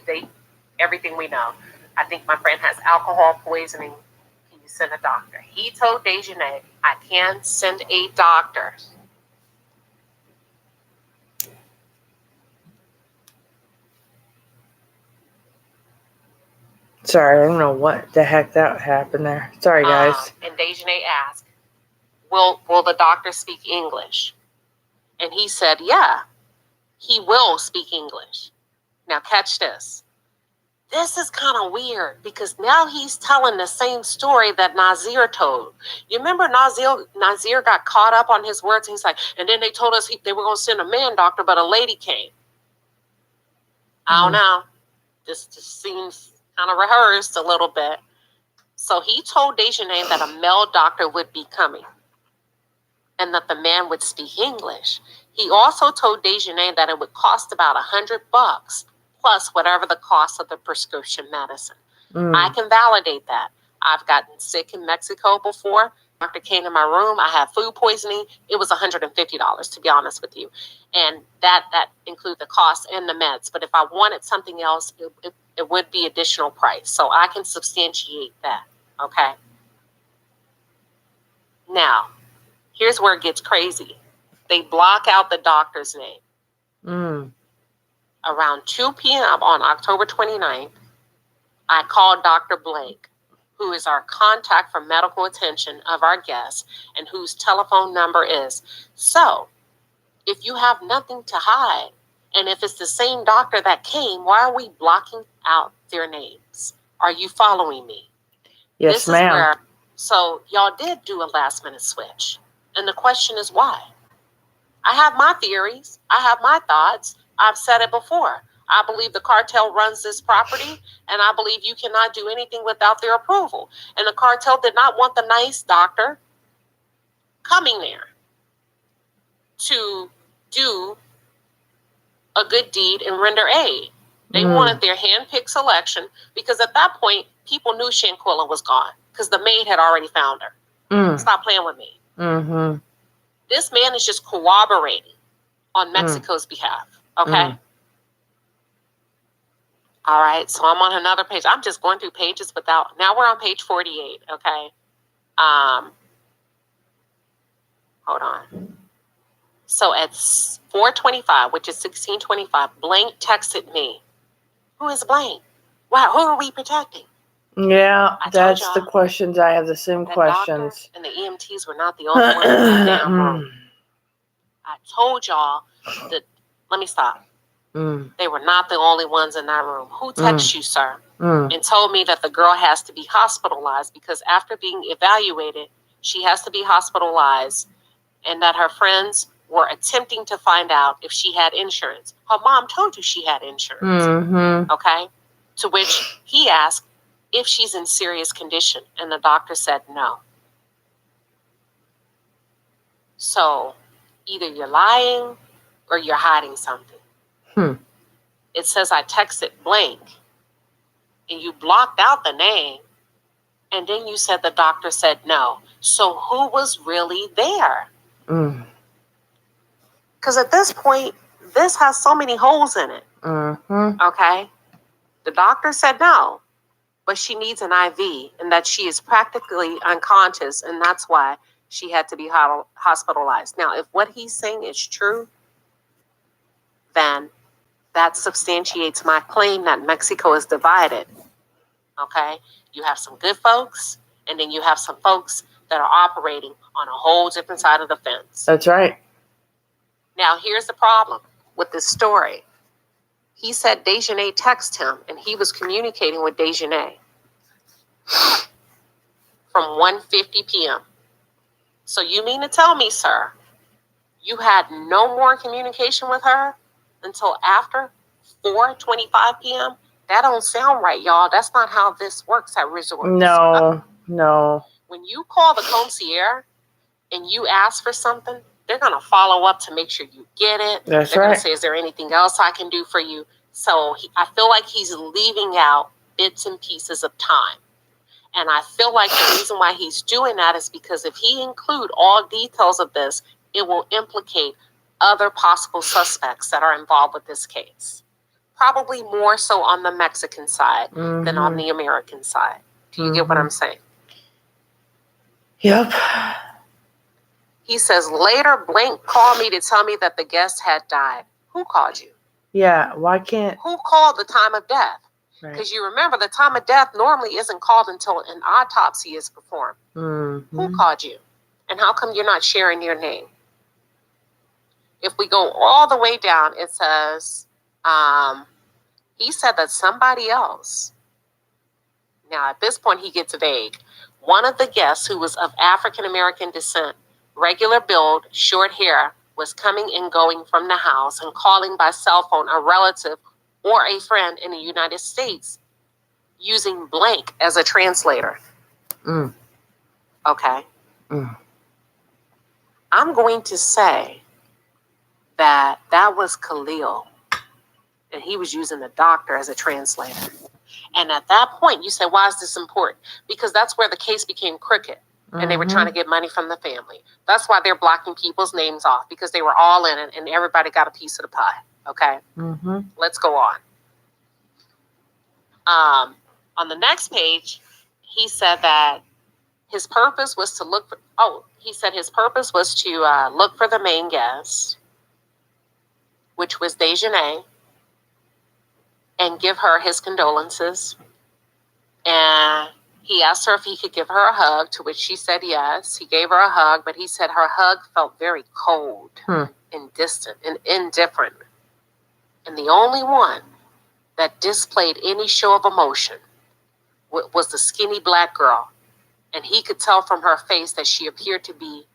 everything we know. I think my friend has alcohol poisoning. Can you send a doctor? He told Dejanay, I can send a doctor. Sorry, I don't know what the heck that happened there. Sorry, guys. And Dejanay asked, will the doctor speak English? And he said, yeah, he will speak English. Now catch this. This is kind of weird because now he's telling the same story that Nazir told. You remember Nazir got caught up on his words. He's like, and then they told us they were going to send a man doctor, but a lady came. I don't know. This just seems kind of rehearsed a little bit. So he told Dejanay that a male doctor would be coming and that the man would speak English. He also told Dejanay that it would cost about $100 plus whatever the cost of the prescription medicine. I can validate that. I've gotten sick in Mexico before. Doctor came in my room. I had food poisoning. It was $150, to be honest with you. And that include the cost and the meds. But if I wanted something else, it would be additional price. So I can substantiate that. Okay. Now, here's where it gets crazy. They block out the doctor's name. Around 2 p.m. on October 29th, I called Dr. Blake, who is our contact for medical attention of our guests and whose telephone number is. So, if you have nothing to hide, and if it's the same doctor that came, why are we blocking out their names? Are you following me? Yes, ma'am. So, y'all did do a last minute switch. And the question is why? I have my theories. I have my thoughts. I've said it before. I believe the cartel runs this property, and I believe you cannot do anything without their approval. And the cartel did not want the nice doctor coming there to do a good deed and render aid. They wanted their hand-picked selection because at that point, people knew Shanquella was gone because the maid had already found her. Stop playing with me. This man is just corroborating on Mexico's behalf. Okay? All right, so I'm on another page. I'm just going through pages without... Now we're on page 48, okay? Hold on. So at 4:25, which is 16:25, Blank texted me. Who is Blank? Wow, who are we protecting? Yeah, that's the questions. I have the same questions. And the EMTs were not the only ones in the damn room. I told y'all that... Let me stop. They were not the only ones in that room. Who texted you, sir? And told me that the girl has to be hospitalized because after being evaluated, she has to be hospitalized and that her friends were attempting to find out if she had insurance. Her mom told you she had insurance. Okay? To which he asked if she's in serious condition, and the doctor said no. So either you're lying or you're hiding something. It says I texted Blank, and you blocked out the name, and then you said the doctor said no. So who was really there? Because at this point, this has so many holes in it. Okay? The doctor said no, but she needs an IV, and that she is practically unconscious, and that's why she had to be hospitalized. Now, if what he's saying is true, then that substantiates my claim that Mexico is divided. Okay? You have some good folks, and then you have some folks that are operating on a whole different side of the fence. That's right. Now, here's the problem with this story. He said Dejanay texted him, and he was communicating with Dejanay from 1:50 p.m. So you mean to tell me, sir, you had no more communication with her until after 4:25 p.m.? That don't sound right, y'all. That's not how this works at resorts. No. When you call the concierge and you ask for something, they're going to follow up to make sure you get it. That's They're right. going to say, is there anything else I can do for you? So I feel like he's leaving out bits and pieces of time. And I feel like the reason why he's doing that is because if he include all details of this, it will implicate other possible suspects that are involved with this case. Probably more so on the Mexican side than on the American side. Do you get what I'm saying? Yep. He says, later, Blank called me to tell me that the guest had died. Who called you? Yeah, why can't... Who called the time of death? Because you remember the time of death normally isn't called until an autopsy is performed. Who called you? And how come you're not sharing your name? If we go all the way down, it says, he said that somebody else. Now, at this point, he gets vague. One of the guests who was of African-American descent, regular build, short hair, was coming and going from the house and calling by cell phone a relative or a friend in the United States using blank as a translator. Okay. I'm going to say that was Khalil, and he was using the doctor as a translator. And at that point, you say, why is this important? Because that's where the case became crooked, and they were trying to get money from the family. That's why they're blocking people's names off, because they were all in it, and everybody got a piece of the pie. Okay? Let's go on. On the next page, he said that his purpose was to look for, look for the main guest, which was Dejanay, and give her his condolences. And he asked her if he could give her a hug, to which she said yes. He gave her a hug, but he said her hug felt very cold and distant and indifferent. And the only one that displayed any show of emotion was the skinny black girl. And he could tell from her face that she appeared to be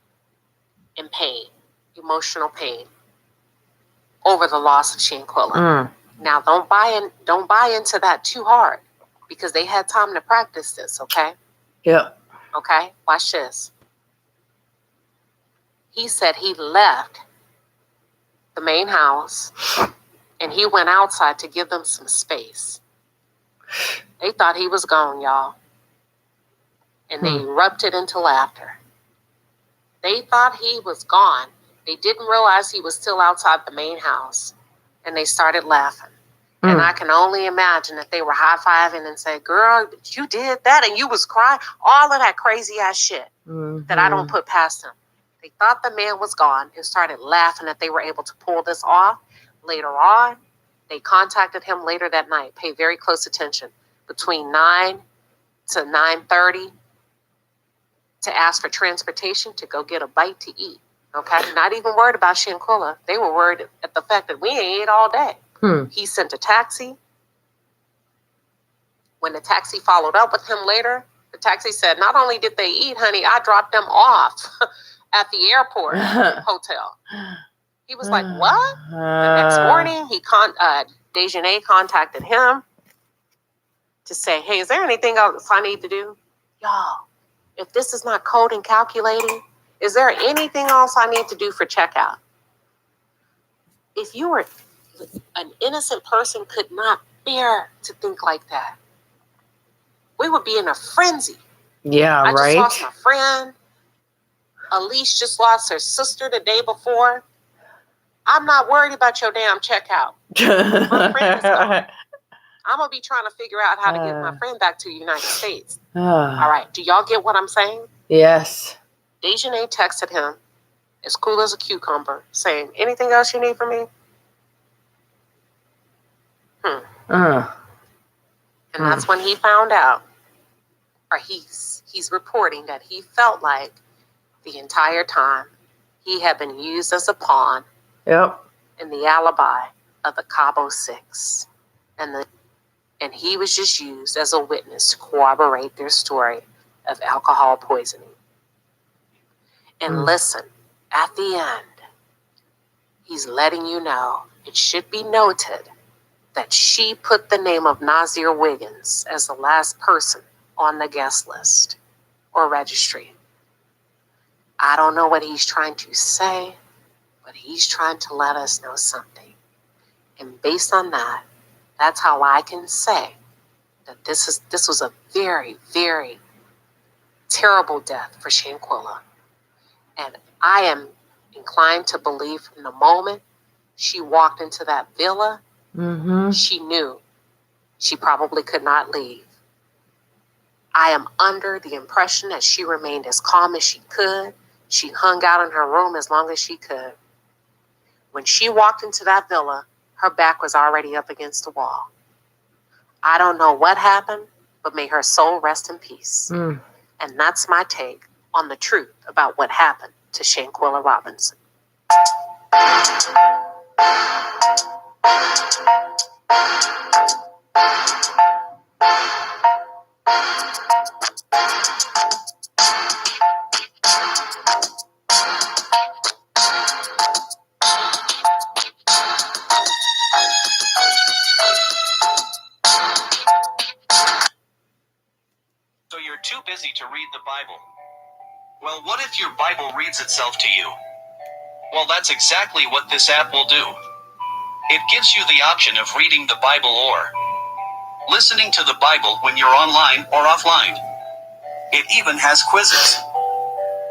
in pain, emotional pain, over the loss of Shanquella. Now, don't buy into that too hard, because they had time to practice this, okay? Yep. Okay, watch this. He said he left the main house and he went outside to give them some space. They thought he was gone, y'all. And they erupted into laughter. They thought he was gone. They didn't realize he was still outside the main house. And they started laughing. And I can only imagine that they were high-fiving and say, girl, you did that and you was crying. All of that crazy-ass shit that I don't put past them. They thought the man was gone and started laughing that they were able to pull this off. Later on, they contacted him later that night. Pay very close attention. Between 9 to 9:30 to ask for transportation to go get a bite to eat. Okay? Not even worried about Shanquella. They were worried at the fact that we ain't ate all day. He sent a taxi. When the taxi followed up with him later, the taxi said, not only did they eat, honey, I dropped them off at the airport hotel. He was like, what? The next morning, Dejanay contacted him to say, hey, is there anything else I need to do? Y'all, if this is not code and calculating, is there anything else I need to do for checkout? If you were an innocent person, could not bear to think like that. We would be in a frenzy. Yeah, I right. just lost my friend. Elise just lost her sister the day before. I'm not worried about your damn checkout. My friend is gone. I'm going to be trying to figure out how to get my friend back to the United States. All right. Do y'all get what I'm saying? Yes. Dejanay texted him, as cool as a cucumber, saying, anything else you need from me? And that's when he found out, or he's reporting that he felt like the entire time he had been used as a pawn in the alibi of the Cabo Six. And he was just used as a witness to corroborate their story of alcohol poisoning. And listen, at the end, he's letting you know, it should be noted that she put the name of Nazir Wiggins as the last person on the guest list or registry. I don't know what he's trying to say, but he's trying to let us know something. And based on that, that's how I can say that this was a very, very terrible death for Shanquella. And I am inclined to believe from the moment she walked into that villa, she knew she probably could not leave. I am under the impression that she remained as calm as she could. She hung out in her room as long as she could. When she walked into that villa, her back was already up against the wall. I don't know what happened, but may her soul rest in peace. Mm. And that's my take on the truth about what happened to Shanquella Robinson. So you're too busy to read the Bible. Well, what if your Bible reads itself to you? Well, that's exactly what this app will do. It gives you the option of reading the Bible or listening to the Bible when you're online or offline. It even has quizzes.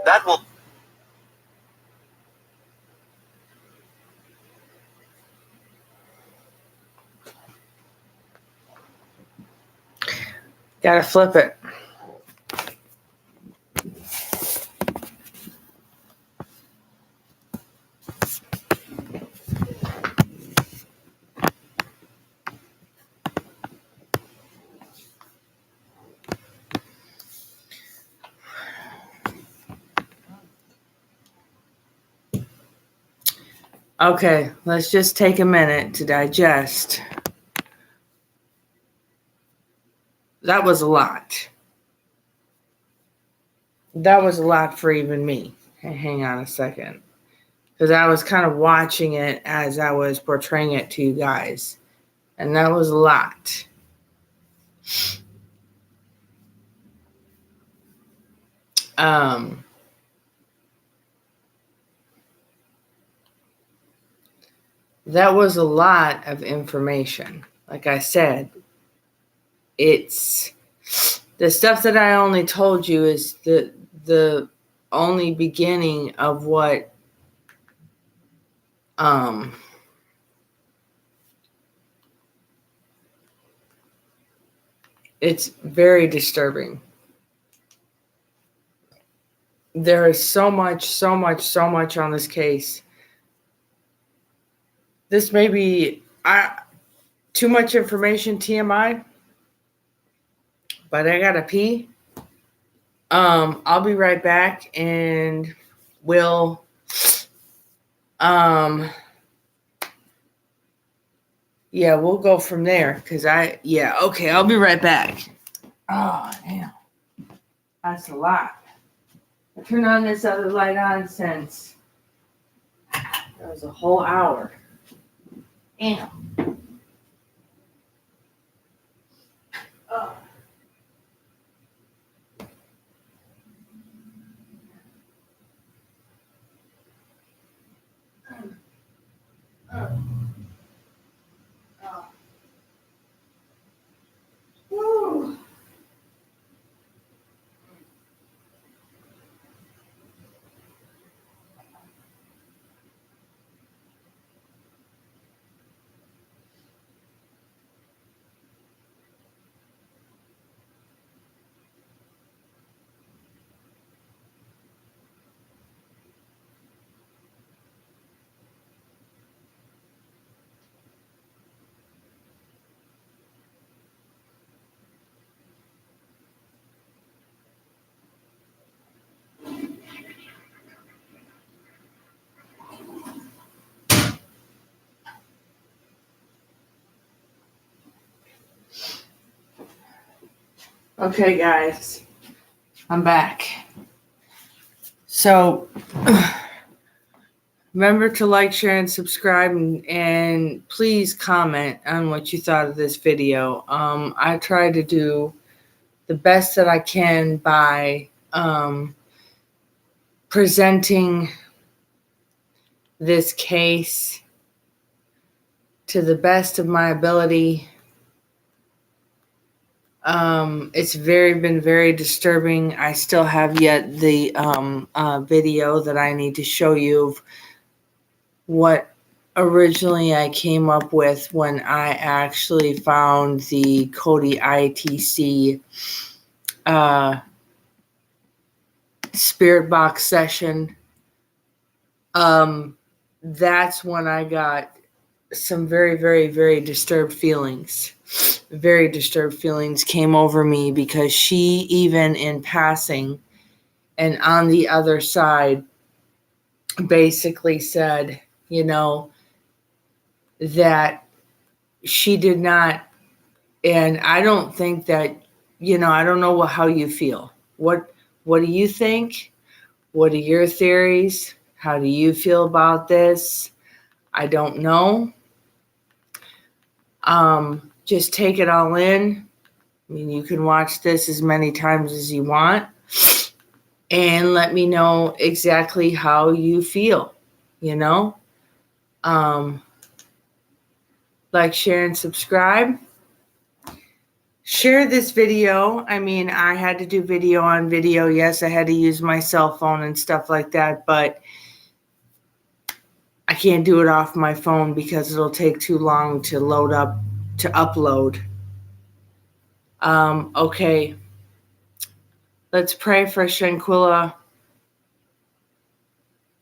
That will Gotta flip it. Okay, let's just take a minute to digest. That was a lot. That was a lot for even me. Hey, hang on a second. Because I was kind of watching it as I was portraying it to you guys. And that was a lot. That was a lot of information. Like I said, it's the stuff that I only told you is the only beginning of what it's very disturbing. There is so much on this case. This may be too much information, TMI, but I gotta pee. I'll be right back and we'll we'll go from there because okay, I'll be right back. Oh, damn. That's a lot. I turned on this other light on since that was a whole hour. Damn. Oh. Woo. Okay, guys, I'm back. So, remember to like, share, and subscribe, and please comment on what you thought of this video. I try to do the best that I can by presenting this case to the best of my ability. It's been very disturbing. I still have yet the video that I need to show you of what originally I came up with when I actually found the Cody ITC spirit box session. That's when I got some very, very, very disturbed feelings. very disturbed feelings came over me because she, even in passing and on the other side, basically said, that she did not, and I don't think that, I don't know how you feel. What do you think? What are your theories? How do you feel about this? I don't know. Just take it all in. I mean, you can watch this as many times as you want and let me know exactly how you feel, Like, share, and subscribe. Share this video. I mean, I had to do video on video. Yes, I had to use my cell phone and stuff like that, but I can't do it off my phone because it'll take too long to upload. Okay. Let's pray for Shanquella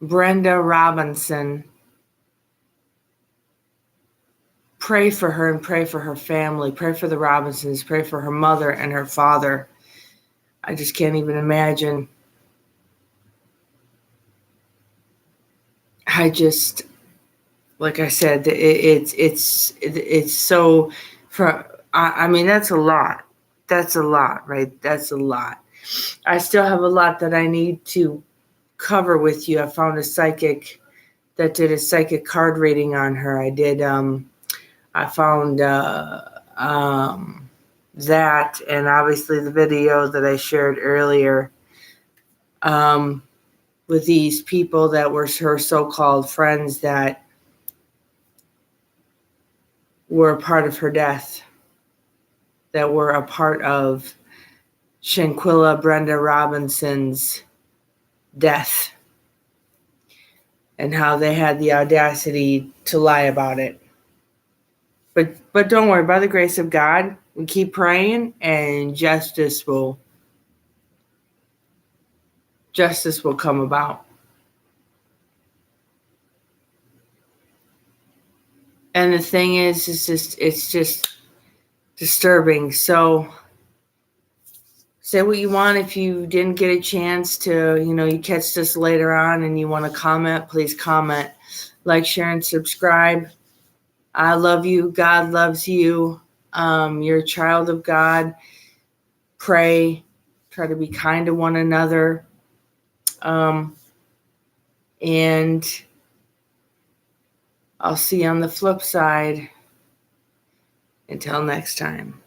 Brenda Robinson. Pray for her and pray for her family. Pray for the Robinsons. Pray for her mother and her father. I just can't even imagine. Like I said, it's so. I mean, that's a lot. That's a lot, right? That's a lot. I still have a lot that I need to cover with you. I found a psychic that did a psychic card reading on her. I did. I found that, and obviously the video that I shared earlier with these people that were her so-called friends that were a part of her death, that were a part of Shanquella Brenda Robinson's death, and how they had the audacity to lie about it. But don't worry, by the grace of God, we keep praying, and justice will come about. And the thing is, it's just disturbing. So say what you want. If you didn't get a chance to, you catch this later on and you want to comment, please comment, like, share, and subscribe. I love you. God loves you. You're a child of God. Pray. Try to be kind to one another. And I'll see you on the flip side. Until next time.